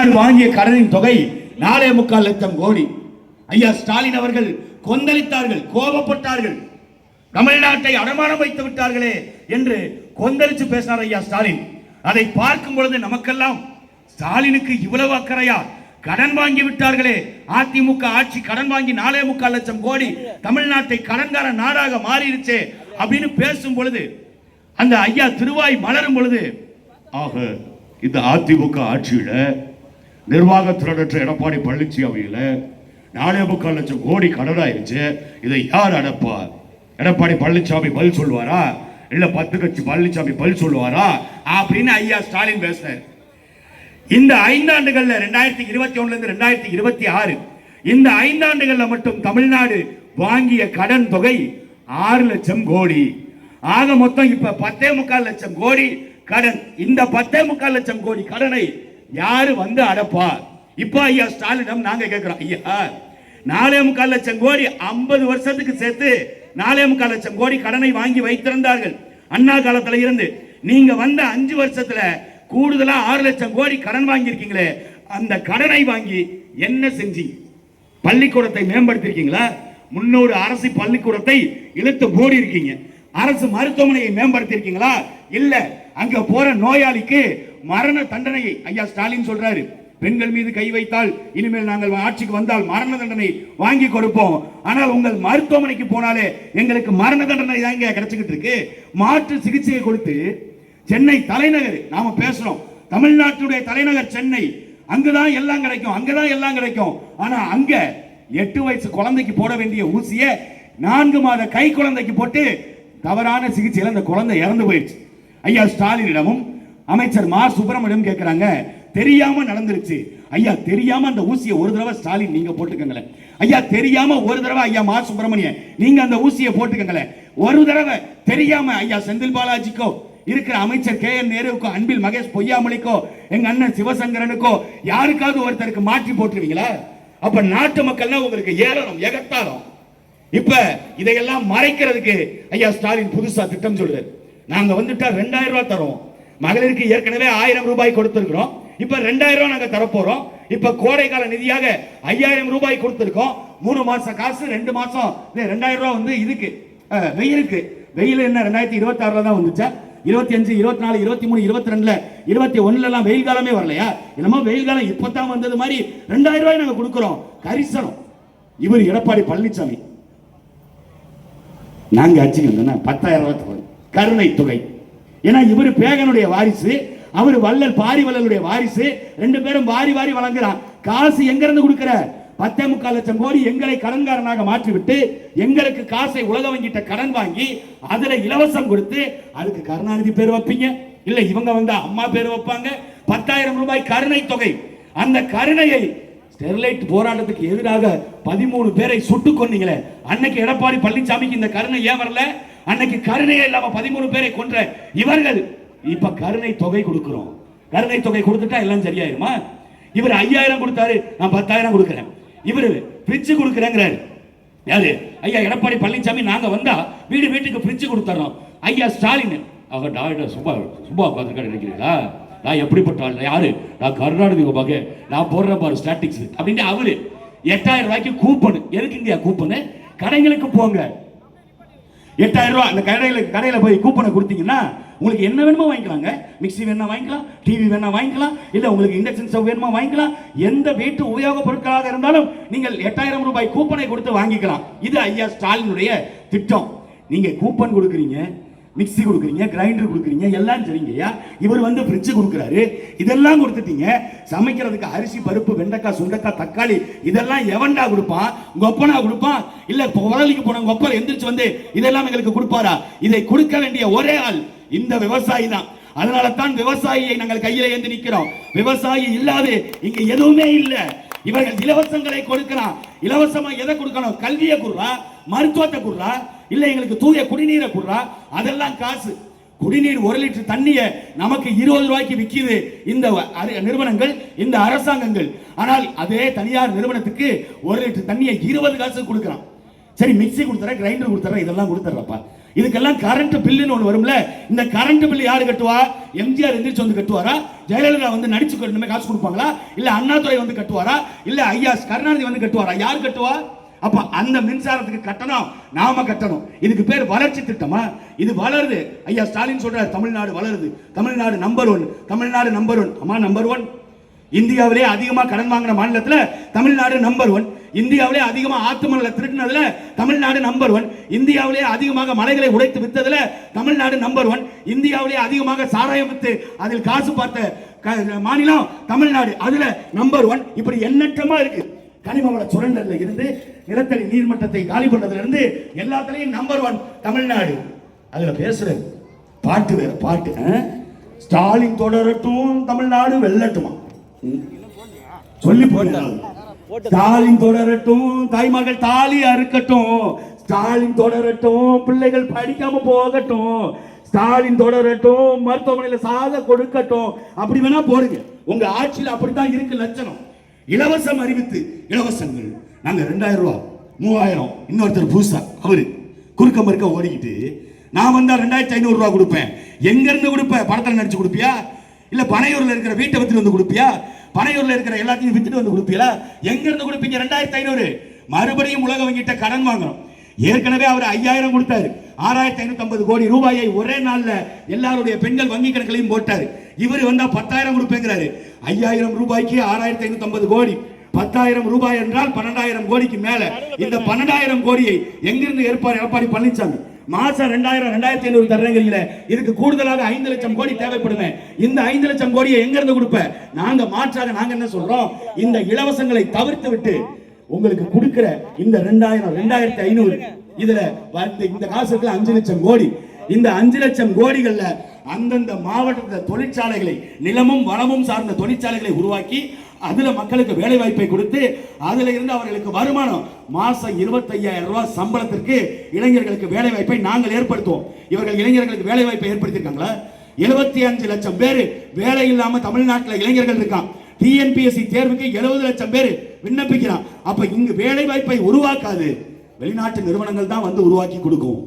தமிழ்நாடு வாங்கிய கடனின் தொகை 4.25 லட்சம் கோடி. ஐயா ஸ்டாலின் அவர்கள் கொந்தளித்தார்கள், கோபப்பட்டார்கள். தமிழ்நாட்டை அடமானம் வைத்து விட்டார்களே என்று கொந்தளிச்சு பேசினார் ஐயா ஸ்டாலின். அதை பார்க்கும் பொழுது நமக்கெல்லாம் ஸ்டாலினுக்கு இவ்வளவு அக்கறையா? கடன் வாங்கி விட்டார்களே, அதிமுக ஆட்சி கடன் வாங்கி 4.25 லட்சம் கோடி, தமிழ்நாட்டை கடன்கார நாடாக மாறிடுச்சே அப்படின்னு பேசும் பொழுது அந்த ஐயா திருவாய் மலரும் பொழுது, ஆக இந்த அதிமுக ஆட்சியில நிர்வாகத்திறனற்ற எடப்பாடி பழனிசாமியில 4.25 லட்சம் கோடி கடன் ஆயிடுச்சு. இதை யார் அடப்பார்? எடப்பாடி பழனிசாமி பதில் சொல்லுவாரா, இல்ல 10 கட்சி பழனிசாமி பதில் சொல்லுவாரா அப்படின்னு ஐயா ஸ்டாலின் பேசினார். இந்த 5 ஆண்டுகள்ல 2021 இருந்து 2026 இந்த 5 ஆண்டுகள்ல மட்டும் தமிழ்நாடு வாங்கிய கடன் தொகை 6 லட்சம் கோடி. ஆக மொத்தம் இப்ப 10.25 லட்சம் கோடி கடன். இந்த 10.25 லட்சம் கோடி கடனை யாரு வந்து அடப்பார்? இப்ப ஐயா ஸ்டாலினிடம் நாங்க கேட்கிறோம், ஐயா 4.25 லட்சம் கோடி 50 வருஷத்துக்கு சேர்த்து 4.25 லட்சம் கோடி கடனை வாங்கி வைத்திருந்தார்கள் அண்ணா காலத்துல இருந்து. நீங்க வந்த 5 வருஷத்துல கூடுதலா 6 லட்சம் கோடி கடன் வாங்கி இருக்கீங்களே, அந்த கடனை வாங்கி என்ன செஞ்சீங்க? பள்ளிக்கூடத்தை மேம்படுத்திருக்கீங்களா? 300 அரசு பள்ளிக்கூடத்தை இழுத்து மூடி இருக்கீங்க. அரசு மருத்துவமனையை மேம்படுத்தி இருக்கீங்களா? இல்ல. அங்க போற நோயாளிக்கு மரண தண்டனையை ஐயா ஸ்டாலின் சொல்றாரு, பெண்கள் மீது கை வைத்தால் இனிமேல் நாங்கள் ஆட்சிக்கு வந்தால் மரண தண்டனை வாங்கி கொடுப்போம். ஆனால் உங்கள் மருத்துவமனைக்கு போனாலே எங்களுக்கு மரண தண்டனை தாங்க கிடைச்சிக்கிட்டு இருக்கு. மாற்று சிகிச்சையை கொடுத்து சென்னை தலைநகர் நாம பேசுறோம், தமிழ்நாட்டுடைய தலைநகர் சென்னை, அங்கதான் எல்லாம் கிடைக்கும், அங்கதான் எல்லாம் கிடைக்கும். ஆனா அங்க 8 வயசு குழந்தைக்கு போட வேண்டிய ஊசியை 4 மாத கை குழந்தைக்கு போட்டு தவறான சிகிச்சையில் அந்த குழந்தை இறந்து போயிடுச்சு. ஐயா ஸ்டாலினிடமும் அமைச்சர் மா சுப்பிரமணியம் கேட்கிறாங்க, தெரியாம நடந்துருச்சு ஐயா, தெரியாம அந்த ஊசியை ஒரு தடவை ஸ்டாலின் நீங்க போட்டுக்கங்களேன். ஐயா தெரியாம ஒரு தடவை ஐயா மா சுப்பிரமணியன் நீங்க அந்த ஊசியை போட்டுக்கங்களேன். ஒரு தடவை தெரியாம ஐயா செந்தில் பாலாஜிக்கோ, இருக்கிற அமைச்சர் KN நேருக்கோ, அன்பில் மகேஷ் பொய்யாமொழிக்கோ, எங்க அண்ணன் சிவசங்கரனுக்கோ யாருக்காவது ஒருத்தருக்கு மாற்றி போட்டுருவீங்களா? அப்ப நாட்டு மக்கள்னா உங்களுக்கு ஏறணும், எகத்தாலும். இப்ப இதையெல்லாம் மறைக்கிறதுக்கு ஐயா ஸ்டாலின் புதுசா திட்டம் சொல்றாரு. நாங்க வந்துட்டா 2000 ரூபாய் தரோம். மகளிருக்கு ஏற்கனவே 1000 ரூபாய் கொடுத்திருக்கிறோம். இப்ப 2000 ரூபாய் நாங்க தரப்போறோம். இப்ப கோடைக்கால நிதியாக 5000 ரூபாய் கொடுத்திருக்கோம். 3 மாசம் காசு, 2 மாசம் 2000 ரூபாய் வந்து இதுக்கு வெயிலுக்கு. வெயில் என்ன 2026 தான் வந்துச்சா? 25, 24, 23, 22, 21 எல்லாம் வெயில் காலமே வரலையா? என்னமோ வெயில் காலம் இப்பதான் வந்தது மாதிரி 2000 ரூபாய் நாங்க கொடுக்கிறோம். கரிசனம். இவர் எடப்பாடி பழனிசாமி நாங்க அச்சுங்க 10,000 ரூபாய் கருணை தொகை. ஏன்னா இவர் பேகனுடைய வாரிசு, அவர் வள்ளல் பாரிவள்ளலுடைய வாரிசு. 2 பேரும் வாரி வாரி வழங்குறான். காசு எங்க இருந்து கொடுக்கிற? 10.25 லட்சம் கோடி எங்களை கடன்காரனாக மாற்றிவிட்டு எங்களுக்கு காசை உலக வங்கிட்ட கடன் வாங்கி அதுல இலவசம் கொடுத்து அதுக்கு கருணாநிதி பேர் வைப்பீங்க, இல்ல இவங்க வந்து அம்மா பேர் வைப்பாங்க. 10,000 ரூபாய் கருணை தொகை. அந்த கருணையை ஸ்டெர்லைட் போராட்டத்துக்கு எதிராக 13 பேரை சுட்டுக் கொன்னீங்களே, அன்னைக்கு எடப்பாடி பழனிசாமிக்கு இந்த கருணை ஏன் வரல? அன்னைக்கு கருணையே இல்லாம 13 பேரை கொன்ற இவர்கள் இப்ப கருணை தொகை கொடுக்கிறோம். கருணை தொகை கொடுத்துட்டா எல்லாம் சரியாயிருமா? இவர் 5000 கொடுத்தாரு, நான் 10,000 கொடுக்கிறேன். இவர் பிரிட்ஜ் கொடுக்கிறேங்கிறாரு. யாரு? ஐயா எடப்பாடி பழனிசாமி. நாங்க வந்தா வீடு வீட்டுக்கு பிரிட்ஜ் கொடுத்துறோம். ஐயா ஸ்டாலின் அவங்க டாக்டர் சுபா உட்காந்துருக்காரு நினைக்கிறீங்களா? நான் எப்படிப்பட்ட ஆள்? யாரு? நான் கருணாநிதி மகன், நான் போடுற பாரு ஸ்டாட்டிக்ஸ் அப்படின்னு அவரு 8000 ரூபாய்க்கு கூப்பன். எதுக்கு இந்தியா கூப்பன்? கடைகளுக்கு போங்க, 8000 ரூபாய் அந்த கடையில போய் கூப்பனை கொடுத்தீங்கன்னா உங்களுக்கு என்ன வேணுமோ வாங்கிக்கலாங்க. மிக்சி வேணா வாங்கிக்கலாம், டிவி வேணா வாங்கிக்கலாம், இல்ல உங்களுக்கு இண்டக்ஷன் ஸ்டவ் வேணுமா வாங்கிக்கலாம். எந்த வீட்டு உபயோக பொருட்களாக இருந்தாலும் நீங்கள் 8000 ரூபாய் கூப்பனை கொடுத்து வாங்கிக்கலாம். இது ஐயா ஸ்டாலினுடைய திட்டம். நீங்க கூப்பன் கொடுக்குறீங்க, மிக்சி கொடுக்குறீங்க, கிரைண்டர் கொடுக்குறீங்க, எல்லாம் சரிங்கய்யா. இவர் வந்து ஃப்ரிட்ஜ் கொடுக்குறாரு, இதெல்லாம் கொடுத்துட்டீங்க. சமைக்கிறதுக்கு அரிசி, பருப்பு, வெண்டைக்காய், சுண்டைக்காய், தக்காளி இதெல்லாம் எவன்டா கொடுப்பான்? உங்க அப்பனா கொடுப்பான்? இல்ல உடலுக்கு போன உங்க அப்பா எந்திரிச்சு வந்து இதெல்லாம் எங்களுக்கு கொடுப்பாரா? இதை கொடுக்க வேண்டிய ஒரே ஆள் இந்த விவசாயி தான். அதனால தான் விவசாயியை நாங்கள் கையில ஏந்தி நிற்கிறோம். விவசாயி இல்லாது இங்க எதுவுமே இல்லை. இவர்கள் இலவசங்களை கொடுக்கிறான். இலவசமா எதை கொடுக்கணும்? கல்வியை கொடுறா, மருத்துவத்தை கொடுறா, இல்ல எங்களுக்கு தூய குடிநீரை கொடுறா. அதெல்லாம் காசு. குடிநீர் 1 லிட்டர் தண்ணிய நமக்கு 20 ரூபாய்க்கு விற்கிது இந்த நிறுவனங்கள், இந்த அரசாங்கங்கள். ஆனால் அதே தனியார் நிறுவனத்துக்கு 1 லிட்டர் தண்ணியை 20 காசு கொடுக்கிறான். சரி மிக்சி கொடுத்துற, கிரைண்டர் கொடுத்துற, இதெல்லாம் கொடுத்துறப்பா. இதுக்கெல்லாம் கரண்ட் பில்லுன்னு ஒன்று வரும்ல, இந்த கரண்ட் பில்லு யாரு கட்டுவா? எம்ஜிஆர் எந்திரிச்சு வந்து கட்டுவாரா? ஜெயலலிதா வந்து நடிச்சு காசு கொடுப்பாங்களா? இல்ல அண்ணாதுரை வந்து கட்டுவாரா? இல்ல ஐயா கருணாநிதி வந்து கட்டுவாரா? யார் கட்டுவா? அப்ப அந்த மின்சாரத்துக்கு கட்டணம் நாம கட்டணும். இதுக்கு பேர் வளர்ச்சி திட்டமா? இது வளருது. ஐயா ஸ்டாலின் சொல்றாரு தமிழ்நாடு வளருது, தமிழ்நாடு நம்பர் 1, தமிழ்நாடு நம்பர் 1. அம்மா நம்பர் 1. இந்தியாவிலே அதிகமா கடன் வாங்கின மாநிலத்துல தமிழ்நாடு நம்பர் 1. இந்தியாவிலே அதிகமா ஆத்துமணல திருடினதுல தமிழ்நாடு நம்பர் 1. இந்தியாவிலே அதிகமாக மலைகளை உடைத்து வித்ததுல தமிழ்நாடு நம்பர் 1. இந்தியாவிலே அதிகமாக சாராயம் வித்து அதில் காசு பார்த்த மாநிலம் தமிழ்நாடு, அதுல நம்பர் 1. இப்படி எண்ணற்றமா இருக்கு. கனிமவள சுரண்டல்ல இருந்து நிலத்தடி நீர்மட்டத்தை காலி பண்ணதுல இருந்து எல்லாத்துலயும் நம்பர் 1 தமிழ்நாடு. அதுல பேசுற பாட்டு வேற பாட்டு. ஸ்டாலின் தொடரட்டும் தமிழ்நாடு வெல்லட்டுமா சொல்லி போட்டாங்க. ஸ்டாலின் தொடரட்டும் தாய்மகள் தாலி அறுக்கட்டும், ஸ்டாலின் தொடரட்டும் பிள்ளைகள் படிக்காம போகட்டும், ஸ்டாலின் தொடரட்டும் மருத்துவமனையில சாக கொடுக்கட்டும். அப்படி வேணா போடுங்க. உங்க ஆட்சியில் அப்படித்தான் இருக்கு லட்சணம். இலவசம் அறிவித்து இலவசங்கள் நாங்க 2000 ரூபாய் 3000. இன்னொருத்தர் புதுசா அவரு குறுக்க மறுக்க ஓடிக்கிட்டு நான் வந்தா 2500 ரூபாய் கொடுப்பேன். எங்க இருந்து கொடுப்ப? படத்துல நடிச்சு கொடுப்பியா? இல்ல பனையூர்ல இருக்கிற வீட்டை வித்துட்டு வந்து கொடுப்பியா? பனையூர்ல இருக்கிற எல்லாத்தையும் வித்துட்டு வந்து கொடுப்பீங்களா? எங்க இருந்து கொடுப்பீங்க? 2500. மறுபடியும் உலக வங்கிட்ட கடன் வாங்கணும். ஏற்கனவே அவர் 5000 கொடுத்தாரு. 6550 கோடி ரூபாயை ஒரே நாள்ல எல்லாருடைய பெண்கள் வங்கி கணக்கிலையும் போட்டாரு. இவர் வந்தா 10000 கொடுப்பேங்கிறாரு. 5000 ரூபாய்க்கு 6550 கோடி, 10000 ரூபாய் என்றால் 12000 கோடிக்கு மேல. இந்த 12000 கோடியை எங்கிருந்து ஏற்பாடு எடப்பாடி பழனிசாமி மாசம் 2000 2500 தர்றீங்க. இதுக்கு கூடுதலாக 5 லட்சம் கோடி தேவைப்படுமே. இந்த 5 லட்சம் கோடியை எங்க இருந்து கொடுப்ப? நாங்க மாற்றாக நாங்க என்ன சொல்றோம்? இந்த இலவசங்களை தவிர்த்து விட்டு உங்களுக்கு கொடுக்கிற இந்த 2000 2500 இதுல இந்த காசுக்கு 5 லட்சம் கோடி. இந்த 5 லட்சம் கோடிகள்ல அந்தந்த மாவட்டத்தில் தொழிற்சாலைகளை, நிலமும் வளமும் சார்ந்த தொழிற்சாலைகளை உருவாக்கி அதுல மக்களுக்கு வேலை வாய்ப்பை கொடுத்து அதுல இருந்து அவர்களுக்கு வருமானம் மாசம் 25000 ரூபாய் சம்பளத்திற்கு இளைஞர்களுக்கு வேலை வாய்ப்பை நாங்கள் ஏற்படுத்துவோம். இவர்கள் இளைஞர்களுக்கு வேலை வாய்ப்பை ஏற்படுத்தியிருக்காங்களா? 75 லட்சம் பேர் வேலை இல்லாம தமிழ்நாட்டில் இளைஞர்கள் இருக்கான். டிஎன்பிஎஸ்சி தேர்வுக்கு 70 லட்சம் பேர் விண்ணப்பிக்கிறான். அப்ப இங்கு வேலை வாய்ப்பை உருவாக்காது வெளிநாட்டு நிறுவனங்கள் தான் வந்து உருவாக்கி கொடுக்கும்.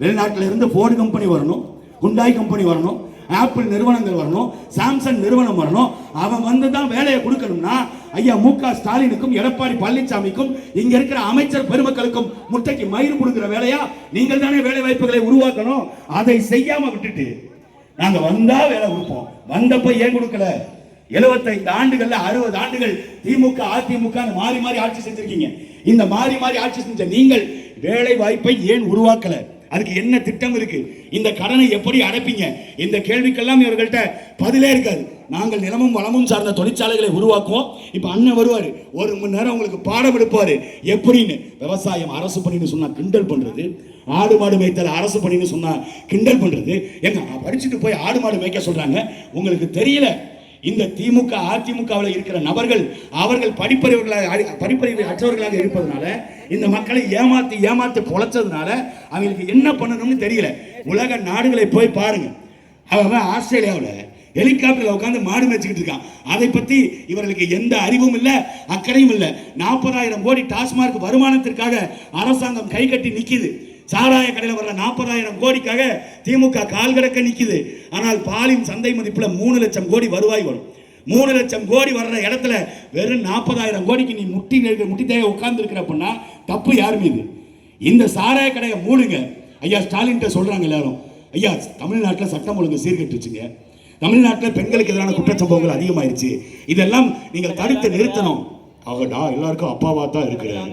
வெளிநாட்டில இருந்து போர்டு கம்பெனி வரணும், ஹுண்டாய் கம்பெனி வரணும், ஆப்பிள் நிறுவனங்கள் வரணும், சாம்சங் நிறுவனம் வரணும். அவன் வந்து தான் வேலையை கொடுக்கணும்னா ஐயா மு.க. ஸ்டாலினுக்கும் எடப்பாடி பழனிசாமிக்கும் இங்க இருக்கிற அமைச்சர் பெருமக்களுக்கும் முட்டைக்கு மயிர் கொடுக்கிற வேலையா? நீங்கள் தானே வேலை வாய்ப்புகளை உருவாக்கணும். அதை செய்யாம விட்டுட்டு நாங்க வந்தா வேலை கொடுப்போம். வந்தப்ப ஏன் கொடுக்கல? 75 ஆண்டுகள்ல 60 ஆண்டுகள் திமுக அதிமுக மாறி மாறி ஆட்சி செஞ்சிருக்கீங்க. இந்த மாறி மாறி ஆட்சி செஞ்ச நீங்கள் வேலை வாய்ப்பை ஏன் உருவாக்கல? அதுக்கு என்ன திட்டம் இருக்கு? இந்த கடனை எப்படி அடைப்பீங்க? இந்த கேள்விக்கெல்லாம் இவர்கள்ட்ட பதிலே இருக்காது. நாங்கள் நிலமும் வளமும் சார்ந்த தொழிற்சாலைகளை உருவாக்குவோம். இப்ப அண்ணன் வருவாரு, 1 மணி நேரம் உங்களுக்கு பாடம் எடுப்பாரு. எப்படின்னு விவசாயம் அரசு பணின்னு சொன்னா கிண்டல் பண்றது, ஆடு மாடு மேய்த்தல் அரசு பணின்னு சொன்னா கிண்டல் பண்றது. எங்க படிச்சுட்டு போய் ஆடு மாடு மேய்க்க சொல்றாங்க. உங்களுக்கு தெரியல, இந்த திமுக அதிமுகவில் இருக்கிற நபர்கள் அவர்கள் படிப்பறிவு அற்றவர்களாக இருப்பதனால இந்த மக்களை ஏமாத்தி பொழைச்சதுனால அவங்களுக்கு என்ன பண்ணணும்னு தெரியல. உலக நாடுகளை போய் பாருங்க. அவன் ஆஸ்திரேலியாவில் ஹெலிகாப்டர்ல உட்காந்து மாடு மேய்ச்சிக்கிட்டு இருக்கான். அதை பத்தி இவர்களுக்கு எந்த அறிவும் இல்லை, அக்கறையும் இல்லை. 40000 கோடி டாஸ்மார்க் வருமானத்திற்காக அரசாங்கம் கை கட்டி நிக்குது. சாராய கடையில் வர்ற 40000 கோடிக்காக திமுக கால் கடக்க நிக்குது. ஆனால் பாலின் சந்தை மதிப்புல 3 லட்சம் கோடி வருவாய் வரும். 3 லட்சம் கோடி வர்ற இடத்துல வெறும் 40000 கோடிக்கு நீ முட்டி தேவை உட்கார்ந்து இருக்கிற அப்படின்னா தப்பு யார் மீது? இந்த சாராய கடையை மூடுங்க. ஐயா ஸ்டாலின் சொல்றாங்க எல்லாரும், ஐயா தமிழ்நாட்டில் சட்டம் ஒழுங்கு சீர்கட்டுச்சுங்க, தமிழ்நாட்டில் பெண்களுக்கு எதிரான குற்றச்சம்பவங்கள் அதிகமாயிருச்சு, இதெல்லாம் நீங்கள் தடுத்து நிறுத்தணும். அவடா எல்லாருக்கும் அப்பாவா தான் இருக்கிறேன்.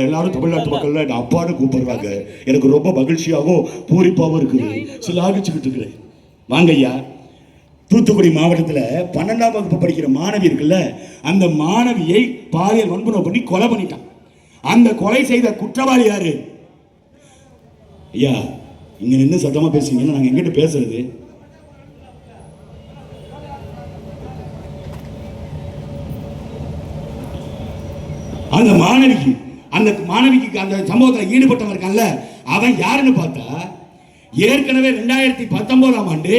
எல்லாரும் தமிழ்நாட்டு மக்கள் என்ன அப்பான்னு கூப்பிடுறாங்க. எனக்கு ரொம்ப மகிழ்ச்சியாகவும் பூரிப்பாகவும் இருக்குது. சிலாகிச்சுக்கிட்டு இருக்கிறேன். வாங்க ஐயா, தூத்துக்குடி மாவட்டத்தில் 12ஆம் வகுப்பு படிக்கிற மாணவி இருக்குல்ல, அந்த மாணவியை பாலியல் வன்புணர்வு பண்ணி கொலை பண்ணிட்டான். அந்த கொலை செய்த குற்றவாளி யாரு? ஐயா இங்க நின்று சத்தமா பேசுறீங்கன்னா நாங்க எங்கிட்ட பேசுறது? அந்த மாணவிக்கு அந்த சம்பவத்தில் ஈடுபட்டவன் இருக்கான்ல, அவன் யாருன்னு பார்த்தா ஏற்கனவே 2019ஆம் ஆண்டு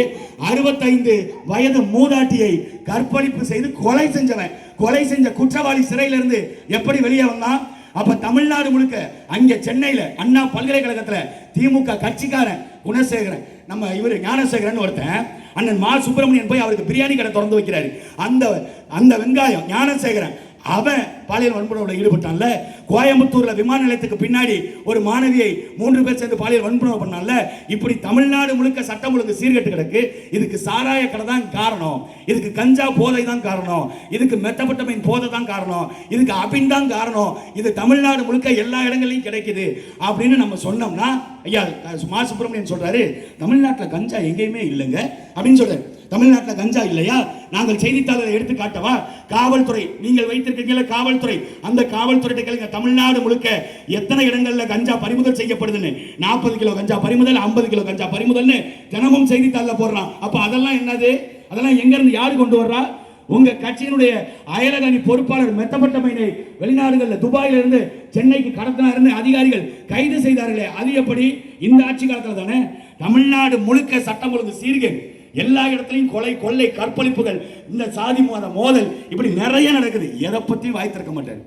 65 வயது மூதாட்டியை கற்பழிப்பு செய்து கொலை செஞ்சவன். கொலை செஞ்ச குற்றவாளி சிறையிலிருந்து எப்படி வெளியே வந்தான்? அப்ப தமிழ்நாடு முழுக்க அங்க சென்னையில அண்ணா பல்கலைக்கழகத்துல திமுக கட்சிக்காரன் குணசேகரன், நம்ம இவர் ஞானசேகரன் ஒருத்தன், அண்ணன் மா சுப்பிரமணியன் போய் அவருக்கு பிரியாணி கடை திறந்து வைக்கிறாரு. அந்த வெங்காயம் ஞானசேகரன் அவன் பாலியல் வன்புணர்வுல ஈடுபட்டான்ல. கோயம்புத்தூர்ல விமான நிலையத்துக்கு பின்னாடி ஒரு மாணவியை 3 பேர் சேர்ந்து பாலியல் வன்புணர்வு பண்ணான்ல. இப்படி தமிழ்நாடு முழுக்க சட்டம் ஒழுங்கு சீர்கெட்டு கிடக்கு. இதுக்கு சாராய கடை தான் காரணம், இதுக்கு கஞ்சா போதை தான் காரணம், இதுக்கு மெத்தபட்டமைன் போதை தான் காரணம், இதுக்கு அபின் தான் காரணம். இது தமிழ்நாடு முழுக்க எல்லா இடங்களையும் கிடைக்குது அப்படின்னு நம்ம சொன்னோம்னா, ஐயா மா சுப்பிரமணியன் சொல்றாரு தமிழ்நாட்டில் கஞ்சா எங்கேயுமே இல்லைங்க அப்படின்னு சொல்றாரு. தமிழ்நாட்டில் கஞ்சா இல்லையா? நாங்கள் செய்தித்தாளரை எடுத்து காட்டவா? காவல்துறை, நீங்கள் வைத்திருக்கீங்களா காவல்துறை, அந்த காவல்துறை கேளுங்க தமிழ்நாடு முழுக்க எத்தனை இடங்கள்ல கஞ்சா பறிமுதல் செய்யப்படுதுன்னு. 40 கிலோ கஞ்சா பறிமுதல், 50 கிலோ கஞ்சா பறிமுதல்னு தினமும் செய்தித்தாளில் போடுறான். அப்ப அதெல்லாம் என்னது? அதெல்லாம் எங்க இருந்து யாரு கொண்டு வர்றா? உங்க கட்சியினுடைய அயலக அணி பொறுப்பாளர் மெத்தப்பட்டமைனை வெளிநாடுகளில் துபாயில இருந்து சென்னைக்கு கடத்தினார் அதிகாரிகள் கைது செய்தார்களே, அது எப்படி? இந்த ஆட்சி காலத்தில் தானே. தமிழ்நாடு முழுக்க சட்டம் ஒழுங்கு சீர்கேடு, எல்லா இடத்துலையும் கொலை, கொள்ளை, கற்பழிப்புகள், இந்த சாதி மத மோதல், இப்படி நிறைய நடக்குது. எதை பத்தி வாய் திறக்க மாட்டார்.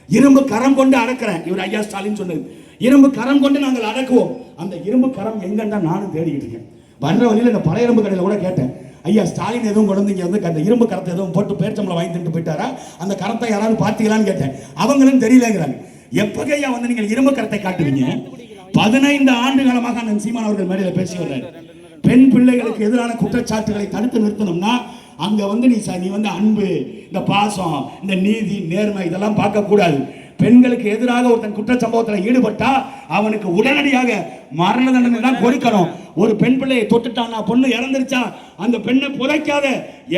இரும்பு கரம் கொண்டு அடக்கிறேன், இவர் ஐயா ஸ்டாலின் சொன்னது. இரும்பு கரம் கொண்டு நாங்கள் அடக்குவோம். அந்த இரும்பு கரம் எங்கன்னு நானும் தேடிக்கிட்டு இருக்கேன். வர்ற வழியில் இந்த பழைய இரும்பு கடையில் கூட கேட்டேன், ஐயா ஸ்டாலின் எதுவும் கொண்டு இங்க வந்து அந்த இரும்பு கரத்தை எதுவும் போட்டு பேர்ச்சம்பளம் வாங்கி திட்டு போயிட்டாரா, அந்த கரத்தை யாராவது பார்த்தீங்களான்னு கேட்டேன். அவங்களும் தெரியலங்கிறாங்க. எப்பகையா வந்து நீங்கள் இரும்பு கரத்தை காட்டுவீங்க? 15 ஆண்டு காலமாக அந்த சீமான் அவர்கள் மேடையில் பேசி வர்றாரு. பெண் பிள்ளைகளுக்கு எதிரான குற்றச்சாட்டுகளை தடுத்து நிறுத்தணும்னா அங்க வந்து நீ வந்து அன்பு, இந்த பாசம், இந்த நீதி, நேர்மை இதெல்லாம் பார்க்க கூடாது. பெண்களுக்கு எதிராக ஒருத்தன் குற்றச்சம்பவத்தில் ஈடுபட்டா அவனுக்கு உடனடியாக மரண தண்டனை தான் கொடுக்கணும். ஒரு பெண் பிள்ளையை தொட்டுட்டானா, பொண்ணு இறந்துருச்சா, அந்த பெண்ணை புதைக்காத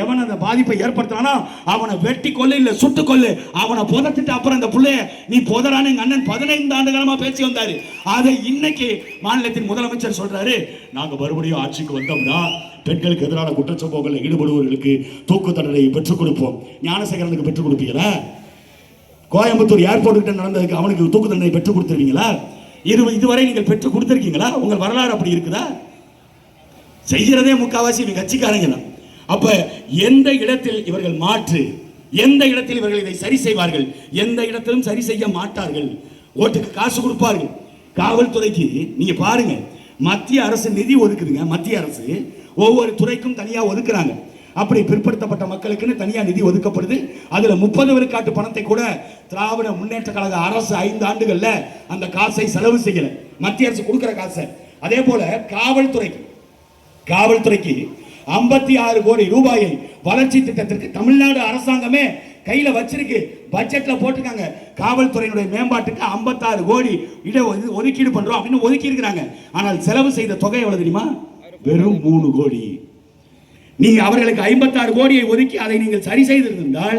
எவன் அந்த பாதிப்பை ஏற்படுத்தானோ அவனை வெட்டி கொள்ளு, இல்ல சுட்டு கொள்ளு. அவனை புதைச்சிட்டு அப்புறம் அந்த பிள்ளைய நீ புதறான்னு எங்க அண்ணன் 15 ஆண்டு காலமா பேசி வந்தாரு. அதை இன்னைக்கு மாநிலத்தின் முதலமைச்சர் சொல்றாரு, நாங்க மறுபடியும் ஆட்சிக்கு வந்தோம்னா பெண்களுக்கு எதிரான குற்றச்சம்பவங்களில் ஈடுபடுபவர்களுக்கு தூக்கு தண்டனை பெற்றுக் கொடுப்போம். ஞானசேகரனுக்கு பெற்றுக் கொடுப்பீங்களா? கோயம்புத்தூர் ஏர்போர்ட் கிட்ட நடந்ததுக்கு அவனுக்கு தூக்கு தண்டனை பெற்றுக் கொடுத்துருவீங்களா? இதுவரை நீங்கள் பெற்றுக் கொடுத்திருக்கீங்களா? உங்கள் வரலாறு அப்படி இருக்குதா? செய்கிறதே முக்காவாசி இவங்க கட்சிக்காரங்க தான். அப்ப எந்த இடத்தில் இவர்கள் மாற்று, எந்த இடத்தில் இவர்கள் இதை சரி செய்வார்கள், எந்த இடத்திலும் சரி செய்ய மாட்டார்கள். ஓட்டுக்கு காசு கொடுப்பார்கள். காவல்துறைக்கு நீங்க பாருங்க, மத்திய அரசு நிதி ஒதுக்குதுங்க. மத்திய அரசு ஒவ்வொரு துறைக்கும் தனியா ஒதுக்குறாங்க. அப்படி பிற்படுத்தப்பட்ட மக்களுக்குன்னு தனியா நிதி ஒதுக்கப்படுது. அதுல 30 விழுக்காட்டு பணத்தை கூட திராவிட முன்னேற்ற கழக அரசு 5 ஆண்டுகள்ல அந்த காசை செலவு செய்யல. மத்திய அரசு கொடுக்கிற காசை. அதே போல காவல்துறைக்கு 56 கோடி ரூபாயை வளர்ச்சி திட்டத்திற்கு தமிழ்நாடு அரசாங்கமே கையில வச்சிருக்கு. பட்ஜெட்ல போட்டுருக்காங்க. காவல்துறையினுடைய மேம்பாட்டுக்கு 56 கோடி ஒதுக்கீடு பண்றோம் அப்படின்னு ஒதுக்கி இருக்கிறாங்க. ஆனால் செலவு செய்த தொகை எவ்வளவு தெரியுமா? வெறும் 3 கோடி. நீங்க அவர்களுக்கு 56 கோடியை ஒதுக்கி அதை நீங்கள் சரி செய்திருந்தால்,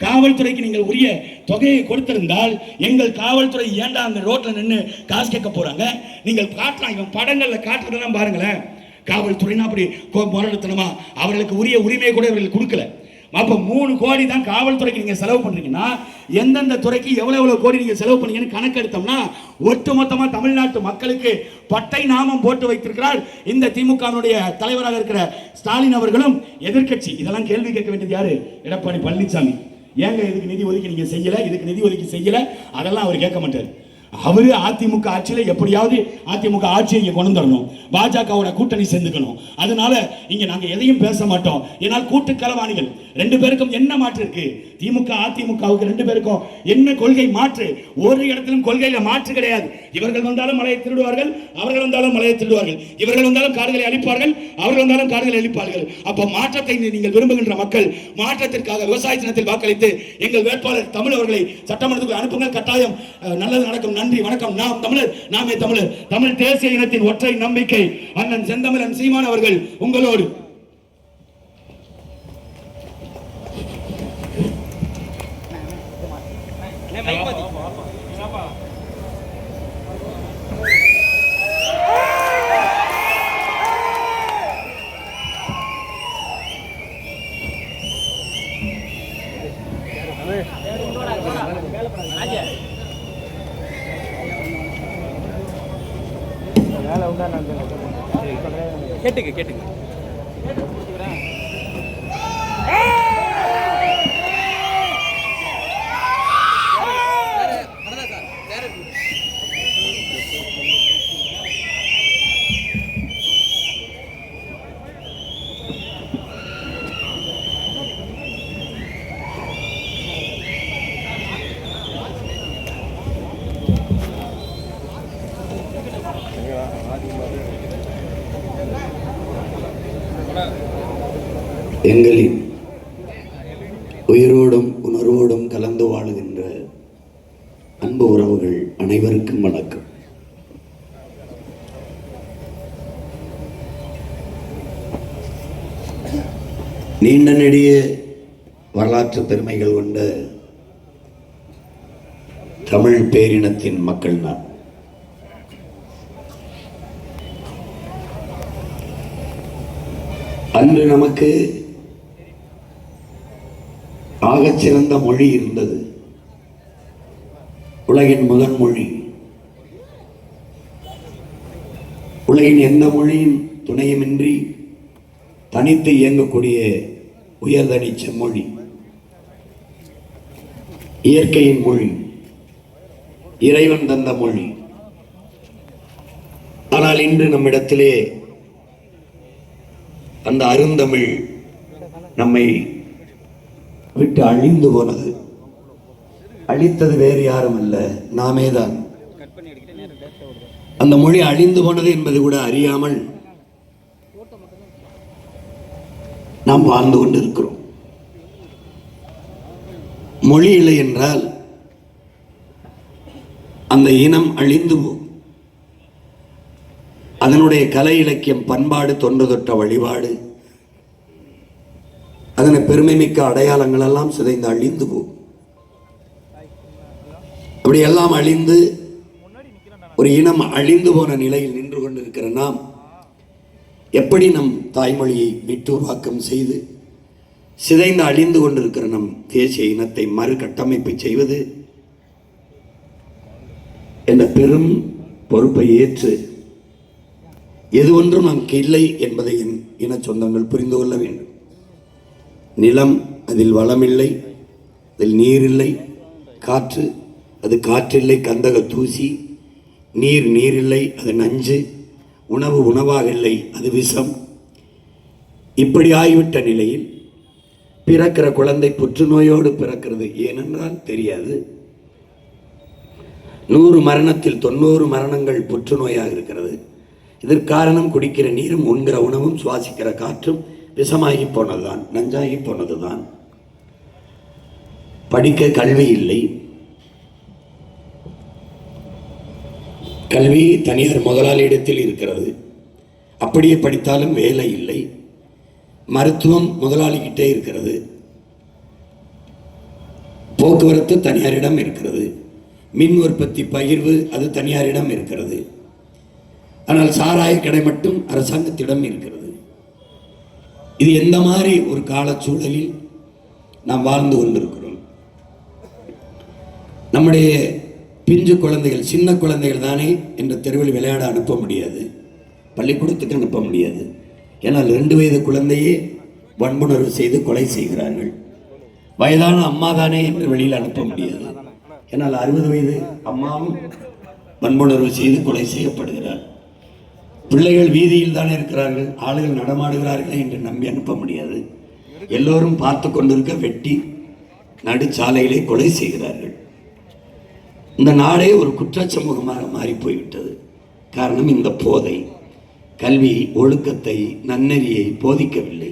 காவல்துறைக்கு நீங்கள் உரிய தொகையை கொடுத்திருந்தால், எங்கள் காவல்துறை ஏண்டா அந்த ரோட்ல நின்று காசு கேட்க போறாங்க? நீங்கள் காட்டலாம், இவன் படங்கள்ல காட்டுறதெல்லாம் பாருங்களேன். காவல்துறைனா அப்படி முரட்டுத்தனமா அவர்களுக்கு உரிய உரிமையை கூட இவர்கள் கொடுக்கல. அப்ப 3 கோடி தான் காவல்துறைக்கு நீங்க செலவு பண்றீங்கன்னா, எந்தெந்த துறைக்கு எவ்வளவு கோடி நீங்க செலவு பண்ணீங்கன்னு கணக்கு எடுத்தோம்னா, ஒட்டுமொத்தமா தமிழ்நாட்டு மக்களுக்கு பட்டை நாமம் போட்டு வைத்திருக்கிறார் இந்த திமுகவுடைய தலைவராக இருக்கிற ஸ்டாலின் அவர்களும் எதிர்க்கட்சி. இதெல்லாம் கேள்வி கேட்க வேண்டியது யாரு? எடப்பாடி பழனிசாமி. ஏங்க இதுக்கு நிதி ஒதுக்கி நீங்க செய்யல, இதுக்கு நிதி ஒதுக்கி செய்யல, அதெல்லாம் அவர் கேட்க மாட்டார். அவரு அதிமுக ஆட்சியில எப்படியாவது அதிமுக ஆட்சியை இங்க கொண்டு வரணும், பாஜகவோட கூட்டணி சேர்ந்துக்கணும். அதனால இங்க நாங்க எதையும் பேச மாட்டோம். ஏனால் கூட்டு களவாணிகள் 2 பேருக்கும் என்ன மாற்று இருக்கு? திமுக அதிமுகவுக்கு 2 பேருக்கும் என்ன கொள்கை மாற்று? ஒரு இடத்திலும் கொள்கையில மாற்று கிடையாது. இவர்கள் வந்தாலும் மலையை திருடுவார்கள், அவர்கள் வந்தாலும் மலையை திருடுவார்கள். இவர்கள் வந்தாலும் காடுகளை அழிப்பார்கள், அவர்கள் வந்தாலும் காடுகளை அழிப்பார்கள். அப்ப மாற்றத்தை நீங்கள் விரும்புகின்ற மக்கள் மாற்றத்திற்காக விவசாய தினத்தில் வாக்களித்து எங்கள் வேட்பாளர் தமிழ் அவர்களை சட்டமன்றத்துக்கு அனுப்புங்கள். கட்டாயம் நல்லது நடக்கும். நன்றி, வணக்கம். நாம் தமிழர், நாமே தமிழர். தமிழ் தேசிய இனத்தின் ஒற்றை நம்பிக்கை அண்ணன் செந்தமிழன் சீமான் அவர்கள் உங்களோடு. கேட்டுங்க எங்களின் உயிரோடும் உணர்வோடும் கலந்து வாழுகின்ற அன்பு உறவுகள் அனைவருக்கும் வணக்கம். நீண்ட நெடிய வரலாற்று பெருமைகள் கொண்ட தமிழ் பேரினத்தின் மக்கள் நான். அன்று நமக்கு ஆகச்சிறந்த மொழி இருந்தது. உலகின் முதல் மொழி. உலகின் எந்த மொழியின் துணையுமின்றி தனித்து இயங்கக்கூடிய உயர்தனி செம்மொழி, இயற்கையின் மொழி, இறைவன் தந்த மொழி. ஆனால் இன்று நம்மிடத்திலே அந்த அருந்தமிழ் நம்மை விட்டு அழிந்து போனது. அழித்தது வேறு யாரும் அல்ல, நாமே தான். அந்த மொழி அழிந்து போனது என்பது கூட அறியாமல் நாம் வாழ்ந்து கொண்டிருக்கிறோம். மொழி இல்லை என்றால் அந்த இனம் அழிந்து போகும். அதனுடைய கலை இலக்கியம், பண்பாடு, தொன்று தொட்ட வழிபாடு, அதனை பெருமை மிக்க அடையாளங்கள் எல்லாம் சிதைந்து அழிந்து போகும். அப்படி எல்லாம் அழிந்து ஒரு இனம் அழிந்து போன நிலையில் நின்று கொண்டிருக்கிற நாம் எப்படி நம் தாய்மொழியை மீட்டுருவாக்கம் செய்து சிதைந்து அழிந்து கொண்டிருக்கிற நம் தேசிய இனத்தை மறுகட்டமைப்பு செய்வது என்ற பெரும் பொறுப்பை ஏற்று எது ஒன்றும் நமக்கு இல்லை என்பதை என் இன சொந்தங்கள் புரிந்து கொள்ள வேண்டும். நிலம், அதில் வளமில்லை, அதில் நீர் இல்லை. காற்று, அது காற்றில்லை, கந்தக தூசி. நீர் நீரில்லை, அது நஞ்சு. உணவு உணவாக இல்லை, அது விஷம். இப்படி ஆகிவிட்ட நிலையில் பிறக்கிற குழந்தை புற்றுநோயோடு பிறக்கிறது. ஏனென்றால் தெரியாது. 100 மரணத்தில் 90 மரணங்கள் புற்றுநோயாக இருக்கிறது. இதற்கு காரணம் குடிக்கிற நீரும் உண்கிற உணவும் சுவாசிக்கிற காற்றும் விஷமாகி போனதுதான், நஞ்சாகி போனதுதான். படிக்க கல்வி இல்லை. கல்வி தனியார் முதலாளியிடத்தில் இருக்கிறது. அப்படியே படித்தாலும் வேலை இல்லை. மருத்துவம் முதலாளிகிட்டே இருக்கிறது. போக்குவரத்து தனியாரிடம் இருக்கிறது. மின் உற்பத்தி பகிர்வு அது தனியாரிடம் இருக்கிறது. ஆனால் சாராய கடை மட்டும் அரசாங்கத்திடம் இருக்கிறது. இது எந்த மாதிரி ஒரு காலச்சூழலில் நாம் வாழ்ந்து கொண்டிருக்கிறோம்? நம்முடைய பிஞ்சு குழந்தைகள், சின்ன குழந்தைகள் தானே என்ற தெருவில் விளையாட அனுப்ப முடியாது, பள்ளிக்கூடத்துக்கு அனுப்ப முடியாது. ஏன்னால் 2 வயது குழந்தையே வன்புணர்வு செய்து கொலை செய்கிறார்கள். வயதான அம்மா தானே என்று வெளியில் அனுப்ப முடியாது. ஏன்னால் 60 வயது அம்மாவும் வன்புணர்வு செய்து கொலை செய்யப்படுகிறார். பிள்ளைகள் வீதியில் தானே இருக்கிறார்கள், ஆளுகள் நடமாடுகிறார்கள் என்று நம்பி அனுப்ப முடியாது. எல்லோரும் பார்த்து கொண்டிருக்க வெட்டி நடுச்சாலையிலே கொலை செய்கிறார்கள். இந்த நாடே ஒரு குற்றச்சமூகமாக மாறி போய்விட்டது. காரணம் இந்த போதை. கல்வி ஒழுக்கத்தை, நன்னெறியை போதிக்கவில்லை.